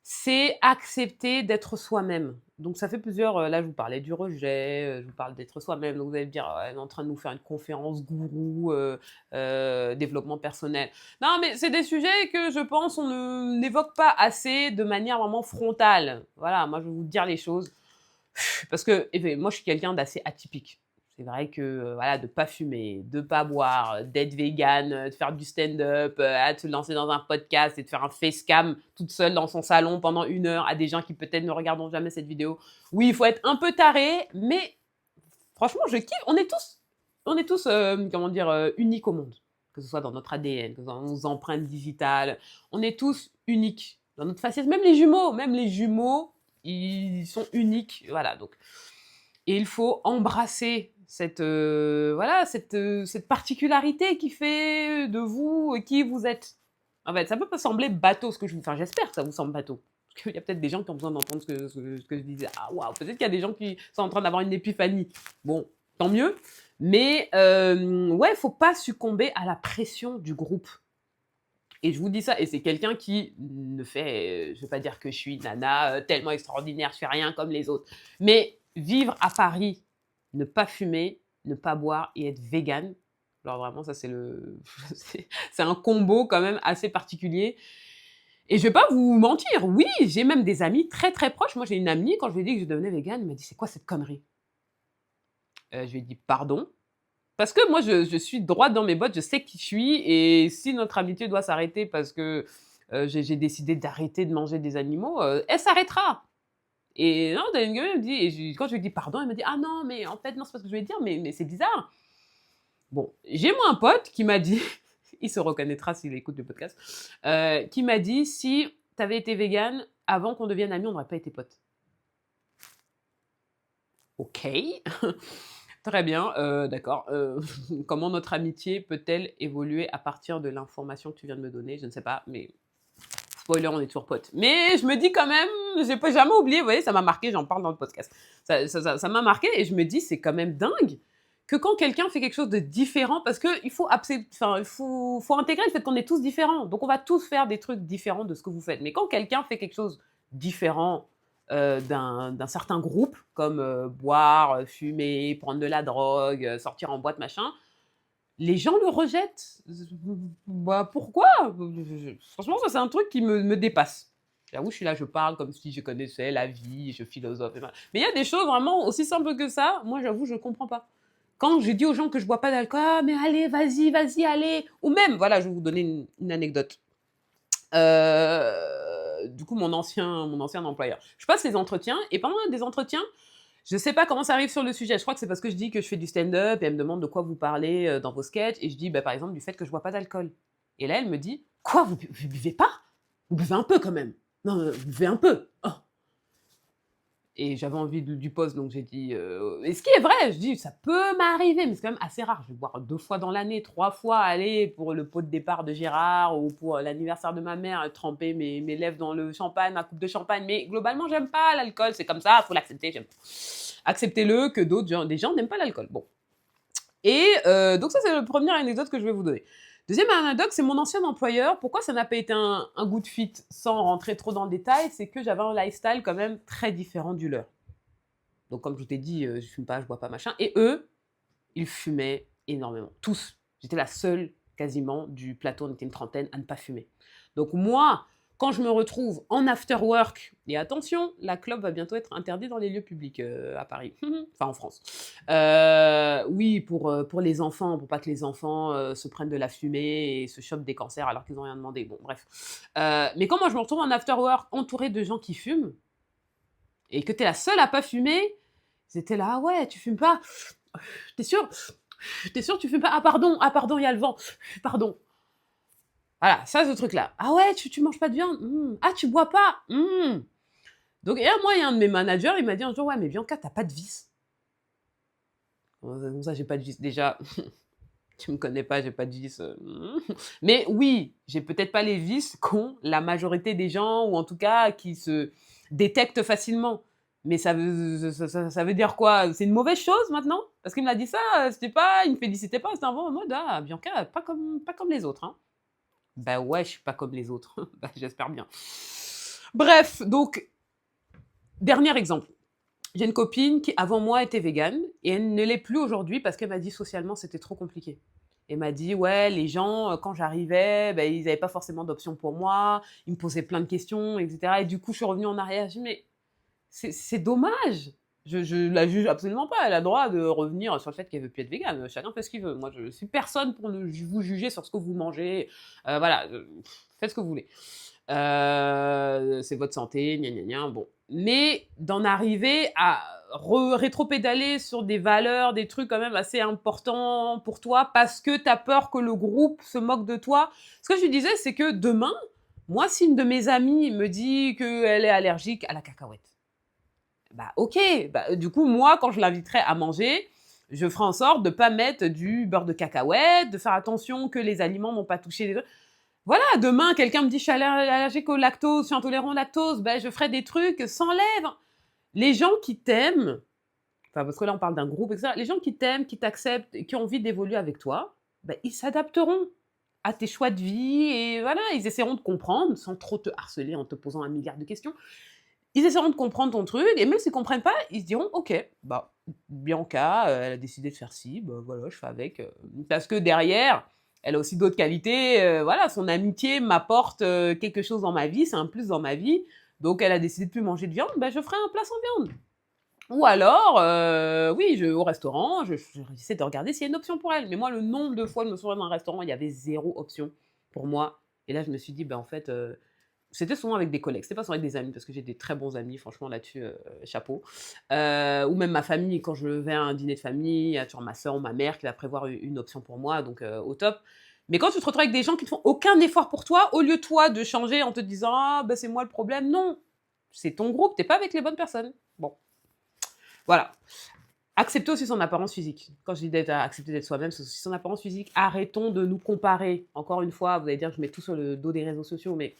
c'est accepter d'être soi-même. Donc ça fait plusieurs, là je vous parlais du rejet, je vous parle d'être soi-même, donc vous allez me dire, elle est en train de nous faire une conférence gourou, développement personnel. Non, mais c'est des sujets que je pense on n'évoque pas assez de manière vraiment frontale. Voilà, moi je vais vous dire les choses. Parce que moi je suis quelqu'un d'assez atypique. C'est vrai que voilà, de pas fumer, de pas boire, d'être vegan, de faire du stand-up, de se lancer dans un podcast et de faire un facecam toute seule dans son salon pendant 1 heure à des gens qui peut-être ne regarderont jamais cette vidéo. Oui, il faut être un peu taré, mais franchement, je kiffe. On est tous comment dire, uniques au monde. Que ce soit dans notre ADN, que ce soit dans nos empreintes digitales. On est tous uniques dans notre faciès. Même les jumeaux, ils sont uniques. Voilà, donc. Et il faut embrasser cette particularité qui fait de vous qui vous êtes. En fait, ça peut pas sembler bateau ce que je vous. Enfin, j'espère que ça vous semble bateau. Parce qu'il y a peut-être des gens qui ont besoin d'entendre ce que je disais. Ah waouh, peut-être qu'il y a des gens qui sont en train d'avoir une épiphanie. Bon, tant mieux. Mais ouais, faut pas succomber à la pression du groupe. Et je vous dis ça, et c'est quelqu'un qui ne fait, je vais pas dire que je suis nana tellement extraordinaire, je fais rien comme les autres. Mais vivre à Paris, ne pas fumer, ne pas boire et être vegan, alors vraiment ça c'est un combo quand même assez particulier. Et je vais pas vous mentir, oui, j'ai même des amis très très proches. Moi j'ai une amie, quand je lui ai dit que je devenais vegan, elle m'a dit c'est quoi cette connerie? Je lui ai dit pardon. Parce que moi, je suis droite dans mes bottes, je sais qui je suis, et si notre amitié doit s'arrêter parce que j'ai décidé d'arrêter de manger des animaux, elle s'arrêtera. Et non, Daline Gueule, elle me dit, et quand je lui dis pardon, elle me dit ah non, mais en fait, non, c'est pas ce que je voulais dire, mais c'est bizarre. Bon, j'ai moi un pote qui m'a dit, il se reconnaîtra s'il écoute le podcast, qui m'a dit si t'avais été végane avant qu'on devienne amis, on n'aurait pas été potes. Ok. Très bien, d'accord. Comment notre amitié peut-elle évoluer à partir de l'information que tu viens de me donner? Je ne sais pas, mais spoiler, on est toujours potes. Mais je me dis quand même, j'ai pas jamais oublié, vous voyez, ça m'a marqué, j'en parle dans le podcast. Ça m'a marqué et je me dis, c'est quand même dingue que quand quelqu'un fait quelque chose de différent, parce qu'il faut, faut intégrer le fait qu'on est tous différents. Donc on va tous faire des trucs différents de ce que vous faites. Mais quand quelqu'un fait quelque chose différent d'un certain groupe, comme boire, fumer, prendre de la drogue, sortir en boîte, machin, les gens le rejettent. Bah, pourquoi? Franchement, ça, c'est un truc qui me dépasse. J'avoue, je suis là, je parle comme si je connaissais la vie, je philosophe. Mais il y a des choses vraiment aussi simples que ça. Moi, j'avoue, je ne comprends pas. Quand je dis aux gens que je bois pas d'alcool, ah, mais allez, vas-y, allez. Ou même, voilà, je vais vous donner une anecdote. Du coup, mon ancien employeur. Je passe les entretiens, et pendant des entretiens, je sais pas comment ça arrive sur le sujet. Je crois que c'est parce que je dis que je fais du stand-up et elle me demande de quoi vous parlez dans vos sketchs. Et je dis, bah, par exemple, du fait que je bois pas d'alcool. Et là, elle me dit, quoi, vous buvez pas? Vous buvez un peu quand même. Non, vous buvez un peu. Oh. Et j'avais envie du poste, donc j'ai dit... Et ce qui est vrai, je dis, ça peut m'arriver, mais c'est quand même assez rare. Je vais boire 2 fois dans l'année, 3 fois, aller pour le pot de départ de Gérard ou pour l'anniversaire de ma mère, tremper mes lèvres dans le champagne, ma coupe de champagne. Mais globalement, j'aime pas l'alcool, c'est comme ça, faut l'accepter, j'aime pas. Acceptez-le que des gens n'aiment pas l'alcool. Bon. Et donc ça, c'est la première anecdote que je vais vous donner. Deuxième anecdote, c'est mon ancien employeur. Pourquoi ça n'a pas été un good fit sans rentrer trop dans le détail? C'est que j'avais un lifestyle quand même très différent du leur. Donc comme je t'ai dit, je fume pas, je bois pas, machin. Et eux, ils fumaient énormément. Tous. J'étais la seule quasiment du plateau, on était une trentaine, à ne pas fumer. Donc moi, quand je me retrouve en after work, et attention, la clope va bientôt être interdite dans les lieux publics à Paris, enfin en France. Oui, pour les enfants, pour pas que les enfants se prennent de la fumée et se chopent des cancers alors qu'ils n'ont rien demandé. Bon, bref. Mais quand moi je me retrouve en after work entourée de gens qui fument, et que t'es la seule à pas fumer, c'était là, ah ouais, tu fumes pas? T'es sûr? T'es sûr que tu fumes pas? Ah pardon, il y a le vent, pardon. Voilà, ça, ce truc-là. Ah ouais, tu manges pas de viande? Ah, tu bois pas? Donc, et moi, il y a un de mes managers, il m'a dit un jour, ouais, mais Bianca, t'as pas de vice. Comment ça, j'ai pas de vice? Déjà, tu me connais pas, j'ai pas de vice. Mais oui, j'ai peut-être pas les vices qu'ont la majorité des gens, ou en tout cas, qui se détectent facilement. Mais ça veut dire quoi? C'est une mauvaise chose maintenant? Parce qu'il m'a dit ça, il me félicitait pas, c'était un bon en mode, ah, Bianca, pas comme les autres, hein. Bah ouais, je suis pas comme les autres. Bah, j'espère bien. Bref, donc, dernier exemple. J'ai une copine qui, avant moi, était végane et elle ne l'est plus aujourd'hui parce qu'elle m'a dit socialement, c'était trop compliqué. Elle m'a dit, ouais, les gens, quand j'arrivais, ben, ils n'avaient pas forcément d'options pour moi, ils me posaient plein de questions, etc. Et du coup, je suis revenue en arrière. Je dis, mais c'est dommage. Je la juge absolument pas. Elle a le droit de revenir sur le fait qu'elle veut plus être végane. Chacun fait ce qu'il veut. Moi, je suis personne pour vous juger sur ce que vous mangez. Voilà, faites ce que vous voulez. C'est votre santé, gna gna gna. Bon, mais d'en arriver à rétro-pédaler sur des valeurs, des trucs quand même assez importants pour toi, parce que t'as peur que le groupe se moque de toi. Ce que je lui disais, c'est que demain, moi, si une de mes amies me dit qu'elle est allergique à la cacahuète, bah ok, bah, du coup, moi, quand je l'inviterai à manger, je ferai en sorte de pas mettre du beurre de cacahuète, de faire attention que les aliments n'ont pas touché les... Voilà, demain, quelqu'un me dit je suis allergique au lactose, je suis intolérant au lactose, ben, je ferai des trucs sans lèvres. Les gens qui t'aiment, enfin, parce que là, on parle d'un groupe, etc. Les gens qui t'aiment, qui t'acceptent, et qui ont envie d'évoluer avec toi, ben, ils s'adapteront à tes choix de vie et voilà, ils essaieront de comprendre sans trop te harceler en te posant un milliard de questions. Ils essaieront de comprendre ton truc et même s'ils comprennent pas, ils se diront ok, bah Bianca, elle a décidé de faire ci, bah voilà, je fais avec parce que derrière, elle a aussi d'autres qualités, voilà, son amitié m'apporte quelque chose dans ma vie, c'est un plus dans ma vie. Donc elle a décidé de plus manger de viande, bah je ferai un plat sans viande. Ou alors, oui, au restaurant, j'essaie de regarder s'il y a une option pour elle. Mais moi, le nombre de fois de me souvenir dans un restaurant, il y avait 0 option pour moi. Et là, je me suis dit, ben en fait, c'était souvent avec des collègues, c'était pas souvent avec des amis, parce que j'ai des très bons amis, franchement, là-dessus, chapeau. Ou même ma famille, quand je vais à un dîner de famille, il y a toujours ma soeur ou ma mère qui va prévoir une option pour moi, donc au top. Mais quand tu te retrouves avec des gens qui ne font aucun effort pour toi, au lieu toi de changer en te disant ah ben c'est moi le problème, non, c'est ton groupe, t'es pas avec les bonnes personnes. Bon, voilà. Accepter aussi son apparence physique. Quand je dis accepter d'être soi-même, c'est aussi son apparence physique. Arrêtons de nous comparer. Encore une fois, vous allez dire que je mets tout sur le dos des réseaux sociaux, mais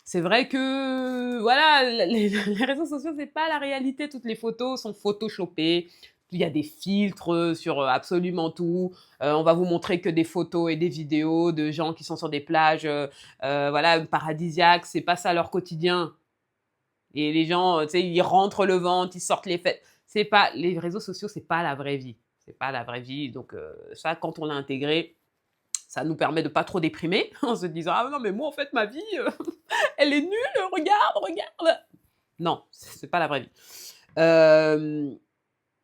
C'est vrai que, voilà, les réseaux sociaux, c'est pas la réalité. Toutes les photos sont photoshopées. Il y a des filtres sur absolument tout. On va vous montrer que des photos et des vidéos de gens qui sont sur des plages, voilà, paradisiaques. C'est pas ça leur quotidien. Et les gens, tu sais, ils rentrent le ventre, ils sortent les fesses. C'est pas les réseaux sociaux, c'est pas la vraie vie. C'est pas la vraie vie. Donc ça, quand on l'a intégré, ça nous permet de pas trop déprimer en se disant ah non mais moi en fait ma vie elle est nulle, regarde, regarde. Non, c'est pas la vraie vie. Euh,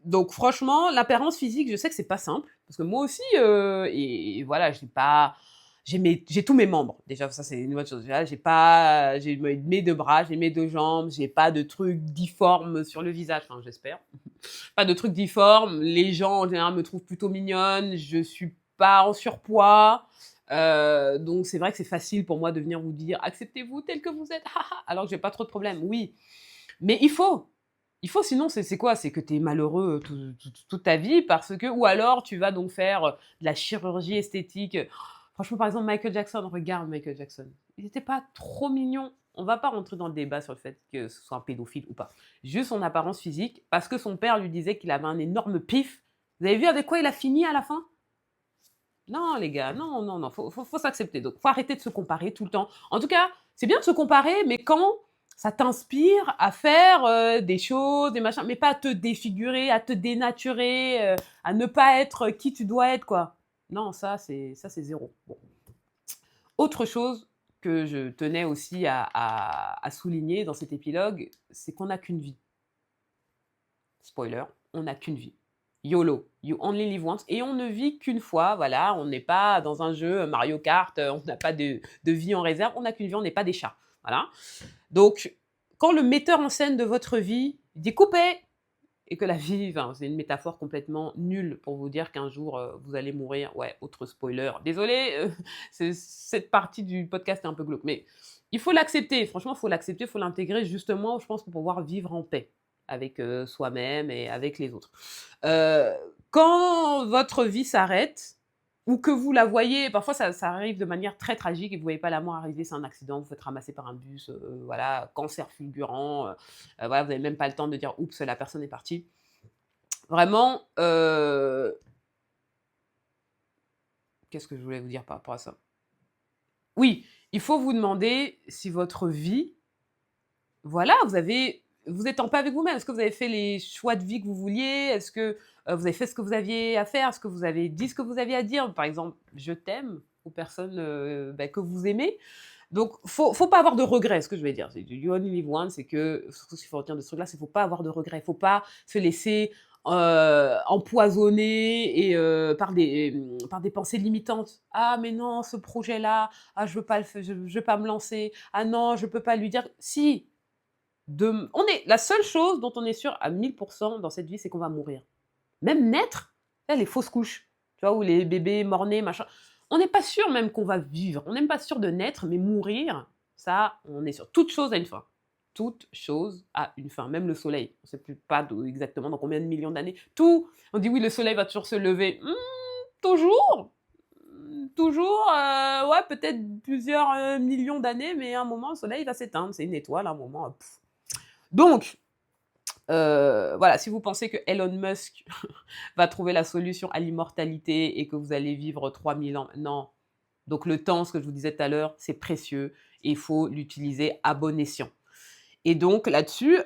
donc franchement, l'apparence physique, je sais que c'est pas simple parce que moi aussi et voilà, j'ai tous mes membres. Déjà ça c'est une bonne chose. Déjà, j'ai mes deux bras, j'ai mes deux jambes, j'ai pas de trucs difformes sur le visage, enfin j'espère. Pas de trucs difformes. Les gens en général me trouvent plutôt mignonne. Je suis pas en surpoids. Donc c'est vrai que c'est facile pour moi de venir vous dire acceptez-vous tel que vous êtes, alors que j'ai pas trop de problèmes. Oui, mais il faut sinon c'est quoi? C'est que tu es malheureux toute ta vie parce que ou alors tu vas donc faire de la chirurgie esthétique. Franchement, par exemple, Michael Jackson, regarde Michael Jackson. Il n'était pas trop mignon. On va pas rentrer dans le débat sur le fait que ce soit un pédophile ou pas. Juste son apparence physique, parce que son père lui disait qu'il avait un énorme pif. Vous avez vu avec quoi il a fini à la fin? Non, les gars, non, non, non, faut s'accepter. Donc, faut arrêter de se comparer tout le temps. En tout cas, c'est bien de se comparer, mais quand ça t'inspire à faire des choses, des machins, mais pas à te défigurer, à te dénaturer, à ne pas être qui tu dois être, quoi. Non, ça c'est zéro. Bon. Autre chose que je tenais aussi à souligner dans cet épilogue, c'est qu'on n'a qu'une vie. Spoiler, on n'a qu'une vie. YOLO, you only live once, et on ne vit qu'une fois, voilà, on n'est pas dans un jeu Mario Kart, on n'a pas de vie en réserve, on n'a qu'une vie, on n'est pas des chats, voilà. Donc, quand le metteur en scène de votre vie dit coupez, et que la vie, enfin, c'est une métaphore complètement nulle pour vous dire qu'un jour vous allez mourir, ouais, autre spoiler, désolé, cette partie du podcast est un peu glauque, mais il faut l'accepter, franchement, il faut l'accepter, il faut l'intégrer justement, je pense, pour pouvoir vivre en paix avec soi-même et avec les autres. Euh, Quand votre vie s'arrête, ou que vous la voyez, parfois ça arrive de manière très tragique et vous ne voyez pas la mort arriver, c'est un accident, vous faites ramasser par un bus, voilà, cancer fulgurant, voilà, vous n'avez même pas le temps de dire oups, la personne est partie. Vraiment, qu'est-ce que je voulais vous dire par rapport à ça? Oui, il faut vous demander si votre vie, voilà, vous êtes en paix avec vous-même. Est-ce que vous avez fait les choix de vie que vous vouliez? Est-ce que vous avez fait ce que vous aviez à faire? Est-ce que vous avez dit ce que vous aviez à dire? Par exemple, je t'aime aux personnes que vous aimez. Donc, faut pas avoir de regrets, ce que je vais dire. C'est du you only live once, c'est que, surtout ce qu'il faut retenir de ce truc-là, c'est qu'il faut pas avoir de regrets. Faut pas se laisser empoisonner et par des pensées limitantes. Ah, mais non, ce projet-là, ah, je veux pas je veux pas me lancer. Ah non, je peux pas lui dire. Si, la seule chose dont on est sûr à 1000% dans cette vie, c'est qu'on va mourir. Même naître, là, les fausses couches, tu vois, ou les bébés morts-nés, machin. On n'est pas sûr même qu'on va vivre. On n'est même pas sûr de naître, mais mourir, ça, on est sûr. Toute chose a une fin. Toute chose a une fin. Même le soleil. On ne sait plus pas exactement dans combien de millions d'années. Tout. On dit oui, le soleil va toujours se lever. Toujours. Toujours. Ouais, peut-être plusieurs millions d'années, mais à un moment, le soleil va s'éteindre. C'est une étoile, à un moment. Donc, voilà, si vous pensez que Elon Musk va trouver la solution à l'immortalité et que vous allez vivre 3000 ans, non. Donc le temps, ce que je vous disais tout à l'heure, c'est précieux et il faut l'utiliser à bon escient. Et donc là-dessus,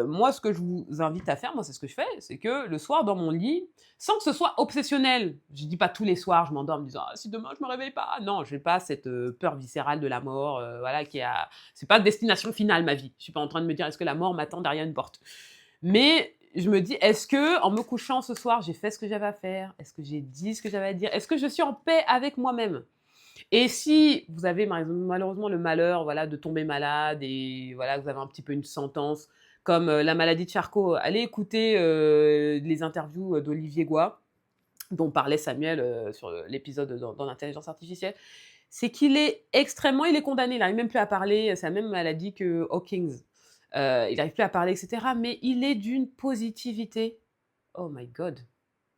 moi, ce que je vous invite à faire, moi, c'est ce que je fais, c'est que le soir, dans mon lit, sans que ce soit obsessionnel, je dis pas tous les soirs, je m'endors en me disant ah, si demain je me réveille pas, non, j'ai pas cette peur viscérale de la mort, voilà, c'est pas destination finale ma vie. Je suis pas en train de me dire est-ce que la mort m'attend derrière une porte. Mais je me dis est-ce que en me couchant ce soir, j'ai fait ce que j'avais à faire? Est-ce que j'ai dit ce que j'avais à dire? Est-ce que je suis en paix avec moi-même? Et si vous avez malheureusement le malheur, voilà, de tomber malade et voilà, vous avez un petit peu une sentence comme la maladie de Charcot, allez écouter les interviews d'Olivier Goy, dont parlait Samuel sur l'épisode dans l'intelligence artificielle. C'est qu'il est extrêmement, il est condamné, il n'arrive même plus à parler, c'est la même maladie que Hawkins. Il n'arrive plus à parler, etc. Mais il est d'une positivité. Oh my God.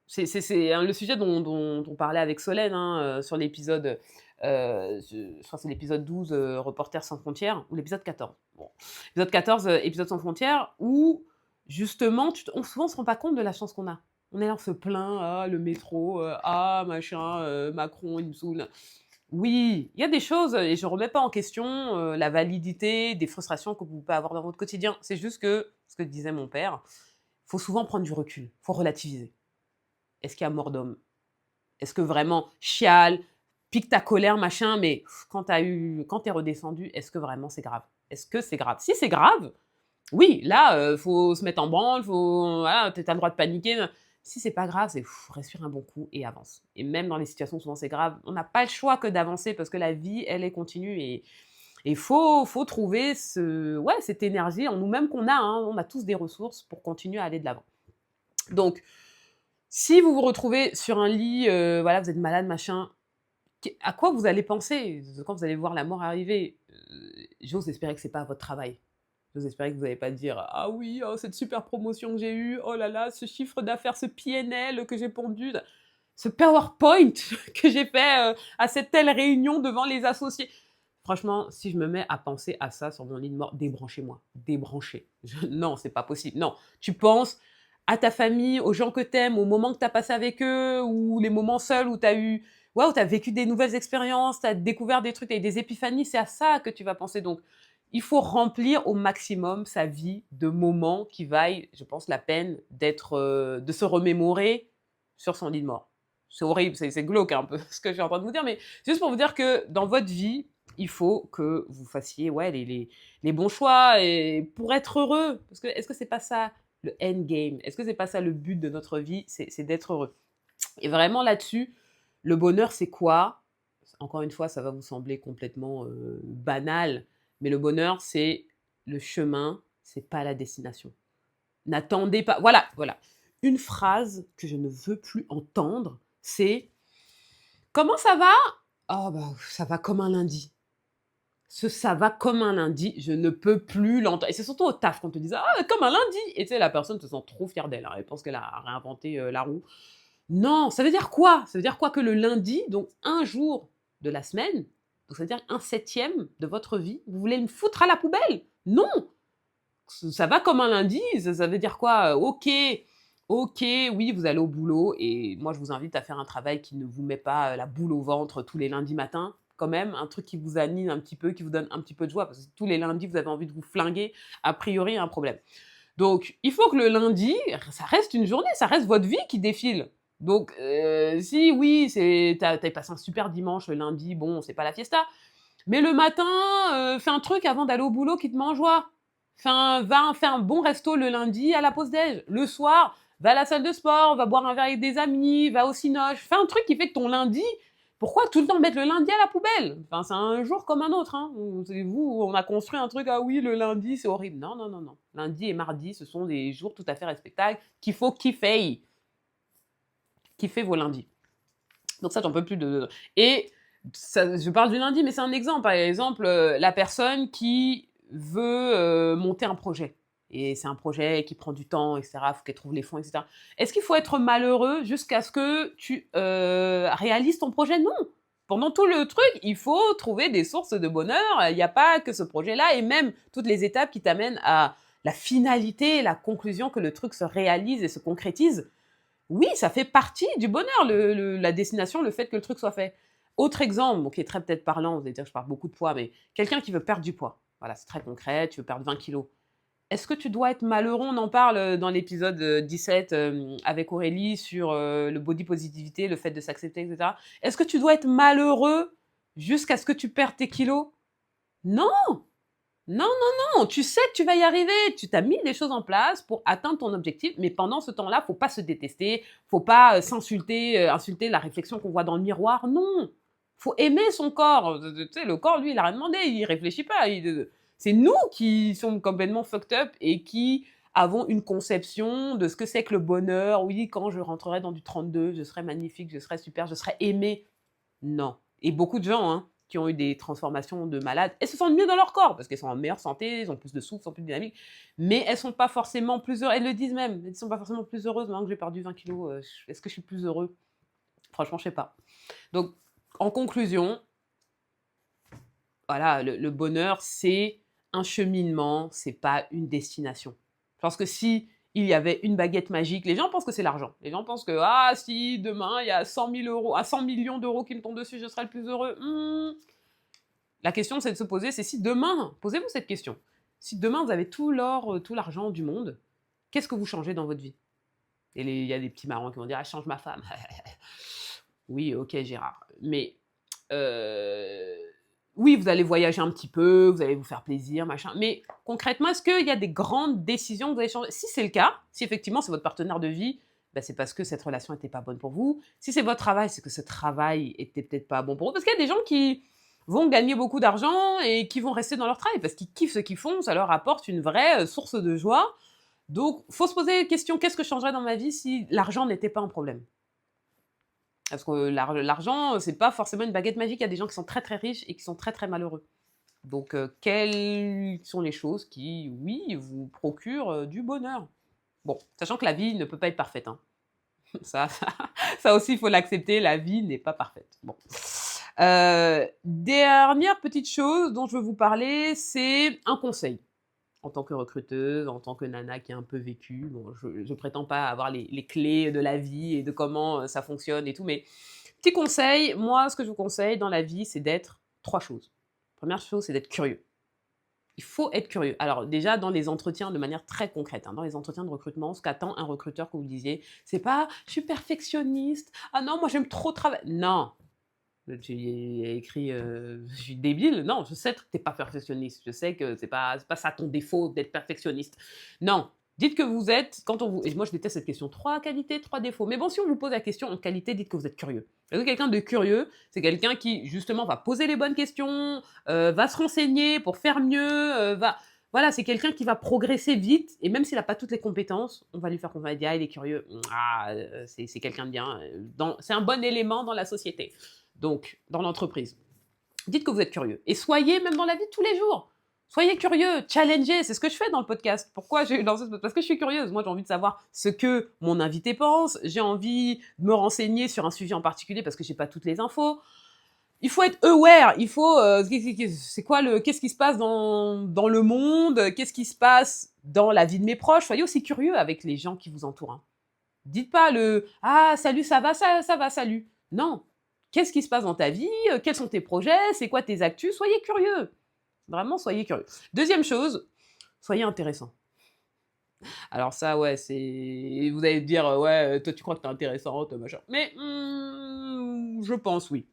C'est, le sujet dont on parlait avec Solène, hein, sur l'épisode, je crois que c'est l'épisode 12, Reporters sans frontières ou l'épisode 14. Bon, épisode 14, Épisode sans frontières où justement souvent on se rend pas compte de la chance qu'on a. On est là, on se plaint: «Ah le métro, ah machin, Macron il me saoule». Oui, il y a des choses, et je remets pas en question, la validité des frustrations que vous pouvez avoir dans votre quotidien. C'est juste que, ce que disait mon père, faut souvent prendre du recul, faut relativiser. Est-ce qu'il y a mort d'homme? Est-ce que vraiment chiale, pique ta colère, machin, mais quand t'es redescendu, est-ce que vraiment c'est grave? Est-ce que c'est grave? Si c'est grave, oui, là, faut se mettre en branle, voilà, tu as le droit de paniquer. Si c'est pas grave, c'est respire un bon coup et avance. Et même dans les situations où souvent c'est grave, on n'a pas le choix que d'avancer parce que la vie, elle est continue et faut trouver cette énergie en nous-mêmes qu'on a, hein. On a tous des ressources pour continuer à aller de l'avant. Donc, si vous vous retrouvez sur un lit, voilà, vous êtes malade, machin, à quoi vous allez penser quand vous allez voir la mort arriver? J'ose espérer que c'est pas votre travail. J'ose espérer que vous n'allez pas dire: «Ah oui, oh cette super promotion que j'ai eue, oh là là, ce chiffre d'affaires, ce PNL que j'ai pondu, ce PowerPoint que j'ai fait, à cette telle réunion devant les associés». Franchement, si je me mets à penser à ça sur mon lit de mort, débranchez-moi, débranchez. Non, c'est pas possible. Non, tu penses à ta famille, aux gens que t'aimes, aux moments que tu as passés avec eux ou les moments seuls où tu as eu ouais, où tu as vécu des nouvelles expériences, tu as découvert des trucs avec des épiphanies, c'est à ça que tu vas penser. Donc, il faut remplir au maximum sa vie de moments qui vaillent, je pense, la peine de se remémorer sur son lit de mort. C'est horrible, c'est glauque un peu ce que je suis en train de vous dire, mais c'est juste pour vous dire que dans votre vie, il faut que vous fassiez ouais, les bons choix et pour être heureux. Parce que est-ce que c'est pas ça le endgame? Est-ce que c'est pas ça le but de notre vie? C'est d'être heureux. Et vraiment là-dessus, le bonheur, c'est quoi? Encore une fois, ça va vous sembler complètement banal, mais le bonheur, c'est le chemin, c'est pas la destination. N'attendez pas. Voilà, voilà. Une phrase que je ne veux plus entendre, c'est comment ça va? Oh bah ça va comme un lundi. Ça va comme un lundi, je ne peux plus l'entendre. Et c'est surtout au taf qu'on te dit ah comme un lundi. Et tu sais la personne se sent trop fière d'elle, hein. Elle pense qu'elle a réinventé la roue. Non, ça veut dire quoi? Ça veut dire quoi? Que le lundi, donc un jour de la semaine, donc ça veut dire un septième de votre vie, vous voulez me foutre à la poubelle? Non! Ça va comme un lundi, ça veut dire quoi? OK, OK, oui, vous allez au boulot et moi je vous invite à faire un travail qui ne vous met pas, la boule au ventre tous les lundis matins, quand même, un truc qui vous anime un petit peu, qui vous donne un petit peu de joie, parce que si tous les lundis vous avez envie de vous flinguer, a priori il y a un problème. Donc, il faut que le lundi, ça reste une journée, ça reste votre vie qui défile. Donc, si oui, t'as passé un super dimanche le lundi, bon, c'est pas la fiesta. Mais le matin, fais un truc avant d'aller au boulot qui te met en joie. Fais un bon resto le lundi à la pause déj. Le soir, va à la salle de sport, va boire un verre avec des amis, va au cinoche. Fais un truc qui fait que ton lundi, pourquoi tout le temps mettre le lundi à la poubelle? Enfin, c'est un jour comme un autre, hein. C'est vous, on a construit un truc, ah oui, le lundi, c'est horrible. Non, non, non, non. Lundi et mardi, ce sont des jours tout à fait respectables qu'il faut kiffer. Kiffez vos lundis. Donc ça, j'en peux plus Et ça, je parle du lundi, mais c'est un exemple. Par exemple, la personne qui veut monter un projet. Et c'est un projet qui prend du temps, etc. Il faut qu'elle trouve les fonds, etc. Est-ce qu'il faut être malheureux jusqu'à ce que tu réalises ton projet? Non. Pendant tout le truc, il faut trouver des sources de bonheur. Il n'y a pas que ce projet-là et même toutes les étapes qui t'amènent à la finalité, la conclusion que le truc se réalise et se concrétise. Oui, ça fait partie du bonheur, la destination, le fait que le truc soit fait. Autre exemple, bon, qui est très peut-être parlant, vous allez dire que je parle beaucoup de poids, mais quelqu'un qui veut perdre du poids. Voilà, c'est très concret, tu veux perdre 20 kilos. Est-ce que tu dois être malheureux? On en parle dans l'épisode 17 avec Aurélie sur le body positivité, le fait de s'accepter, etc. Est-ce que tu dois être malheureux jusqu'à ce que tu perdes tes kilos? Non! Non, non, non, tu sais que tu vas y arriver. Tu t'as mis des choses en place pour atteindre ton objectif, mais pendant ce temps-là, faut pas se détester, faut pas s'insulter, insulter la réflexion qu'on voit dans le miroir. Non, faut aimer son corps. Tu sais, le corps, lui, il a rien demandé, il réfléchit pas. C'est nous qui sommes complètement fucked up et qui avons une conception de ce que c'est que le bonheur. Oui, quand je rentrerai dans du 32, je serai magnifique, je serai super, je serai aimé. Non. Et beaucoup de gens, hein. qui ont eu des transformations de malades, elles se sentent mieux dans leur corps parce qu'elles sont en meilleure santé, elles ont plus de souffle, sont plus dynamiques, mais elles sont pas forcément plus heureuses. Elles le disent même, elles sont pas forcément plus heureuses. Maintenant que j'ai perdu 20 kilos, est-ce que je suis plus heureux? Franchement, je sais pas. Donc, en conclusion, voilà, le bonheur, c'est un cheminement, c'est pas une destination. Je pense que si il y avait une baguette magique, les gens pensent que c'est l'argent. Les gens pensent que, ah, si demain il y a 100 000 euros, 100 millions d'euros qui me tombent dessus, je serai le plus heureux. La question, c'est de se poser, c'est si demain, posez-vous cette question, si demain vous avez tout l'or, tout l'argent du monde, qu'est-ce que vous changez dans votre vie? Et il y a des petits marrants qui vont dire, ah, je change ma femme. Oui, ok, Gérard. Mais oui, vous allez voyager un petit peu, vous allez vous faire plaisir, machin. Mais concrètement, est-ce qu'il y a des grandes décisions que vous allez changer? Si c'est le cas, si effectivement c'est votre partenaire de vie, ben c'est parce que cette relation n'était pas bonne pour vous. Si c'est votre travail, c'est que ce travail était peut-être pas bon pour vous. Parce qu'il y a des gens qui vont gagner beaucoup d'argent et qui vont rester dans leur travail parce qu'ils kiffent ce qu'ils font, ça leur apporte une vraie source de joie. Donc, faut se poser la question, qu'est-ce que je changerais dans ma vie si l'argent n'était pas un problème? Parce que l'argent, c'est pas forcément une baguette magique. Il y a des gens qui sont très très riches et qui sont très très malheureux. Donc, quelles sont les choses qui, oui, vous procurent du bonheur? Bon, sachant que la vie ne peut pas être parfaite. Hein. Ça aussi, il faut l'accepter. La vie n'est pas parfaite. Bon. Dernière petite chose dont je veux vous parler, c'est un conseil. En tant que recruteuse, en tant que nana qui a un peu vécu, bon, je prétends pas avoir les clés de la vie et de comment ça fonctionne et tout, mais petit conseil, moi, ce que je vous conseille dans la vie, c'est d'être 3 choses. Première chose, c'est d'être curieux. Il faut être curieux. Alors déjà, dans les entretiens, de manière très concrète, hein, dans les entretiens de recrutement, ce qu'attend un recruteur, que vous disiez, c'est pas « je suis perfectionniste, ah non, moi j'aime trop travailler ». Non, j'ai écrit je suis débile. Non, je sais que tu n'es pas perfectionniste. Je sais que c'est pas ça ton défaut d'être perfectionniste. Non, dites que vous êtes, quand on vous... Et moi, je déteste cette question. 3 qualités, 3 défauts. Mais bon, si on vous pose la question en qualité, dites que vous êtes curieux. Parce que quelqu'un de curieux, c'est quelqu'un qui, justement, va poser les bonnes questions, va se renseigner pour faire mieux, Voilà, c'est quelqu'un qui va progresser vite, et même s'il n'a pas toutes les compétences, on va lui faire confiance. Ah, il est curieux. Ah, c'est quelqu'un de bien. C'est un bon élément dans la société. Donc, dans l'entreprise. Dites que vous êtes curieux. Et soyez, même dans la vie de tous les jours, soyez curieux, challengez. C'est ce que je fais dans le podcast. Pourquoi j'ai lancé ce podcast? Parce que je suis curieuse. Moi, j'ai envie de savoir ce que mon invité pense. J'ai envie de me renseigner sur un sujet en particulier parce que je n'ai pas toutes les infos. Il faut être aware. Il faut... c'est quoi qu'est-ce qui se passe dans le monde? Qu'est-ce qui se passe dans la vie de mes proches? Soyez aussi curieux avec les gens qui vous entourent. Hein. Dites pas « Ah, salut, ça va, salut ». Non. Qu'est-ce qui se passe dans ta vie? Quels sont tes projets? C'est quoi tes actus? Soyez curieux. Vraiment, soyez curieux. Deuxième chose, soyez intéressant. Alors ça, ouais, c'est... Vous allez me dire, ouais, toi tu crois que t'es intéressante, machin. Mais je pense, oui.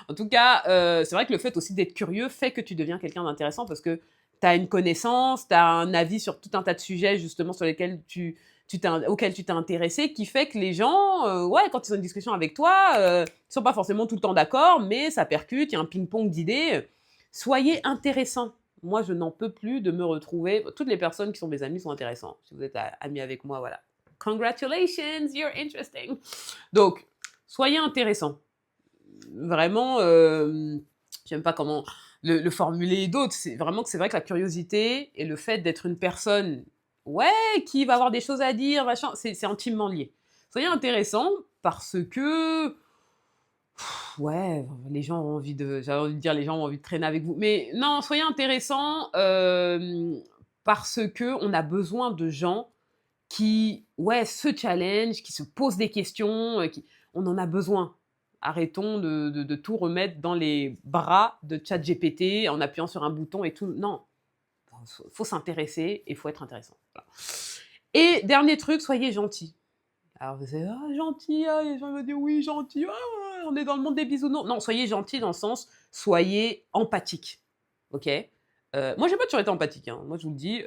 En tout cas, c'est vrai que le fait aussi d'être curieux fait que tu deviens quelqu'un d'intéressant parce que t'as une connaissance, t'as un avis sur tout un tas de sujets, justement, sur lesquels auquel tu t'es intéressé, qui fait que les gens, ouais, quand ils ont une discussion avec toi, ils sont pas forcément tout le temps d'accord, mais ça percute, il y a un ping-pong d'idées. Soyez intéressant. Moi, je n'en peux plus de me retrouver. Toutes les personnes qui sont mes amis sont intéressantes. Si vous êtes amis avec moi, voilà. Congratulations, you're interesting. Donc, soyez intéressant. Vraiment, j'aime pas comment le formuler d'autres. C'est vraiment que c'est vrai que la curiosité et le fait d'être une personne, ouais, qui va avoir des choses à dire, machin, c'est intimement lié. Soyez intéressant parce que ouais, les gens ont envie de... J'avais envie de dire les gens ont envie de traîner avec vous. Mais non, soyez intéressants parce qu'on a besoin de gens qui, ouais, se challenge, qui se posent des questions. On en a besoin. Arrêtons de tout remettre dans les bras de ChatGPT en appuyant sur un bouton et tout. Non, faut s'intéresser et il faut être intéressant. Voilà. Et dernier truc, soyez gentils. Alors vous êtes gentil, les gens me disent oui, gentil, on est dans le monde des bisounours. Non, soyez gentil dans le sens, soyez empathique. Ok moi, j'ai pas toujours été empathique. Hein. Moi, je vous le dis,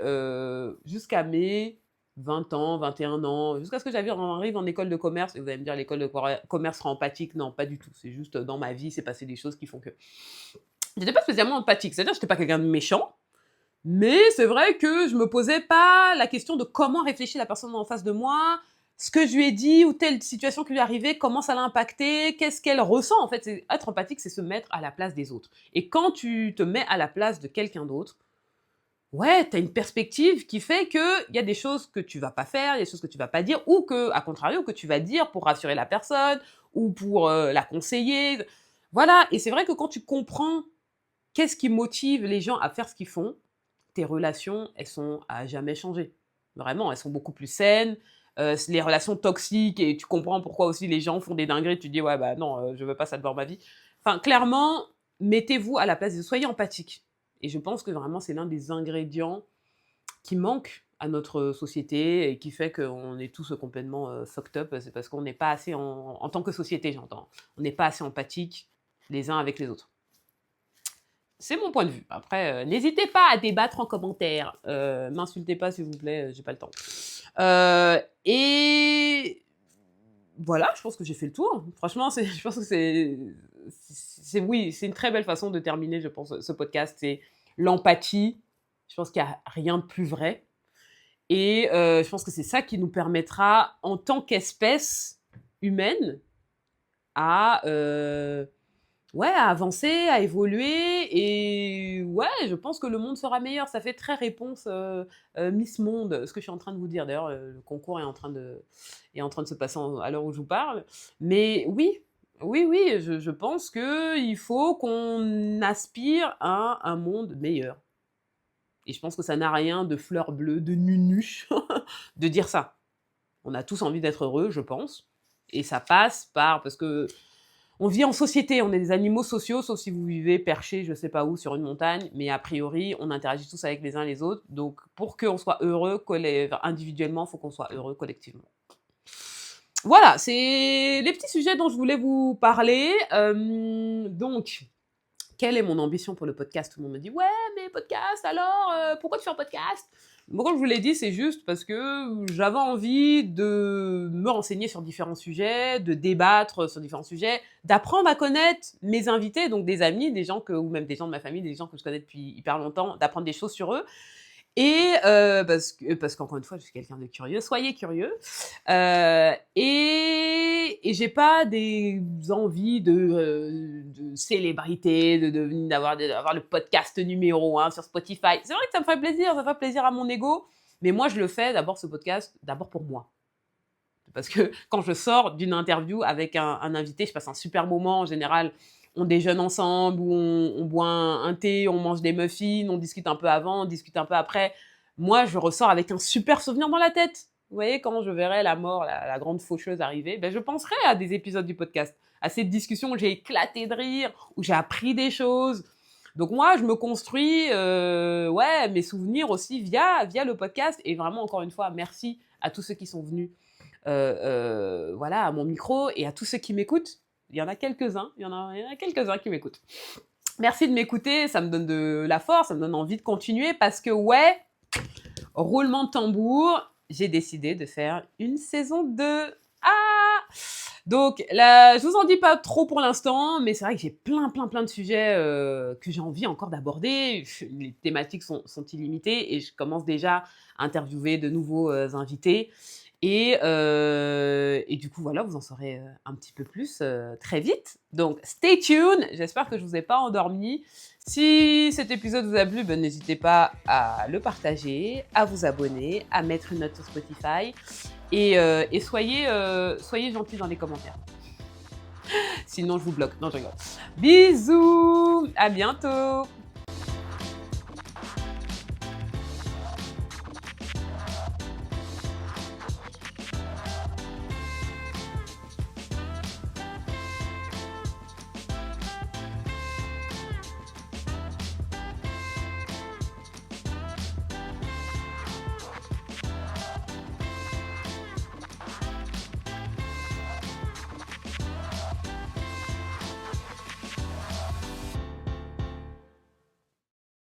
jusqu'à mes 20 ans, 21 ans, jusqu'à ce que j'arrive en école de commerce, et vous allez me dire, l'école de commerce sera empathique. Non, pas du tout. C'est juste dans ma vie, c'est passé des choses qui font que... J'étais pas spécialement empathique, c'est-à-dire que j'étais pas quelqu'un de méchant, mais c'est vrai que je me posais pas la question de comment réfléchit la personne en face de moi, ce que je lui ai dit ou telle situation qui lui est arrivée, comment ça l'a impacté, qu'est-ce qu'elle ressent en fait. Être empathique, c'est se mettre à la place des autres. Et quand tu te mets à la place de quelqu'un d'autre, ouais, tu as une perspective qui fait qu'il y a des choses que tu vas pas faire, il y a des choses que tu vas pas dire, ou que, à contrario, que tu vas dire pour rassurer la personne, ou pour la conseiller. Voilà, et c'est vrai que quand tu comprends qu'est-ce qui motive les gens à faire ce qu'ils font, tes relations, elles sont à jamais changées. Vraiment, elles sont beaucoup plus saines. Les relations toxiques, et tu comprends pourquoi aussi les gens font des dingueries, tu te dis, ouais, bah non, je veux pas ça devant ma vie. Enfin, clairement, mettez-vous à la place soyez empathique. Et je pense que vraiment, c'est l'un des ingrédients qui manque à notre société et qui fait qu'on est tous complètement fucked up. C'est parce qu'on n'est pas assez, en tant que société, j'entends, on n'est pas assez empathique les uns avec les autres. C'est mon point de vue. Après, n'hésitez pas à débattre en commentaire. M'insultez pas, s'il vous plaît, j'ai pas le temps. Et voilà, je pense que j'ai fait le tour. Franchement, je pense que oui, c'est une très belle façon de terminer, je pense, ce podcast. C'est l'empathie. Je pense qu'il n'y a rien de plus vrai. Et je pense que c'est ça qui nous permettra, en tant qu'espèce humaine, à avancer, à évoluer. Et ouais, je pense que le monde sera meilleur. Ça fait très réponse Miss Monde, ce que je suis en train de vous dire. D'ailleurs, le concours est en train de se passer à l'heure où je vous parle. Mais oui, je pense qu'il faut qu'on aspire à un monde meilleur. Et je pense que ça n'a rien de fleur bleue, de nunuche, de dire ça. On a tous envie d'être heureux, je pense. Et ça passe parce que on vit en société, on est des animaux sociaux, sauf si vous vivez perchés, je sais pas où, sur une montagne, mais a priori, on interagit tous avec les uns les autres. Donc, pour qu'on soit heureux individuellement, il faut qu'on soit heureux collectivement. Voilà, c'est les petits sujets dont je voulais vous parler. Donc, quelle est mon ambition pour le podcast? Tout le monde me dit, ouais, mais podcast, alors, pourquoi tu fais un podcast? Bon, comme je vous l'ai dit, c'est juste parce que j'avais envie de me renseigner sur différents sujets, de débattre sur différents sujets, d'apprendre à connaître mes invités, donc des amis, des gens ou même des gens de ma famille, des gens que je connais depuis hyper longtemps, d'apprendre des choses sur eux. Et parce qu'encore une fois, je suis quelqu'un de curieux, soyez curieux. Et j'ai pas des envies de célébrité, d'avoir le podcast numéro 1 sur Spotify. C'est vrai que ça me fait plaisir à mon ego, mais moi je le fais d'abord ce podcast, d'abord pour moi. Parce que quand je sors d'une interview avec un invité, je passe un super moment en général. On déjeune ensemble, ou on boit un thé, on mange des muffins, on discute un peu avant, on discute un peu après. Moi, je ressors avec un super souvenir dans la tête. Vous voyez, quand je verrai la mort, la grande faucheuse arriver, je penserai à des épisodes du podcast, à cette discussion où j'ai éclaté de rire, où j'ai appris des choses. Donc moi, je me construis mes souvenirs aussi via le podcast. Et vraiment, encore une fois, merci à tous ceux qui sont venus à mon micro, et à tous ceux qui m'écoutent. Il y en a quelques-uns, qui m'écoutent. Merci de m'écouter, ça me donne de la force, ça me donne envie de continuer, parce que roulement de tambour, j'ai décidé de faire une saison 2. Donc là, je vous en dis pas trop pour l'instant, mais c'est vrai que j'ai plein de sujets que j'ai envie encore d'aborder. Les thématiques sont illimitées, et je commence déjà à interviewer de nouveaux invités. Et du coup, voilà, vous en saurez un petit peu plus très vite. Donc, stay tuned. J'espère que je ne vous ai pas endormi. Si cet épisode vous a plu, n'hésitez pas à le partager, à vous abonner, à mettre une note sur Spotify. Et soyez gentils dans les commentaires. Sinon, je vous bloque. Non, je rigole. Bisous! À bientôt!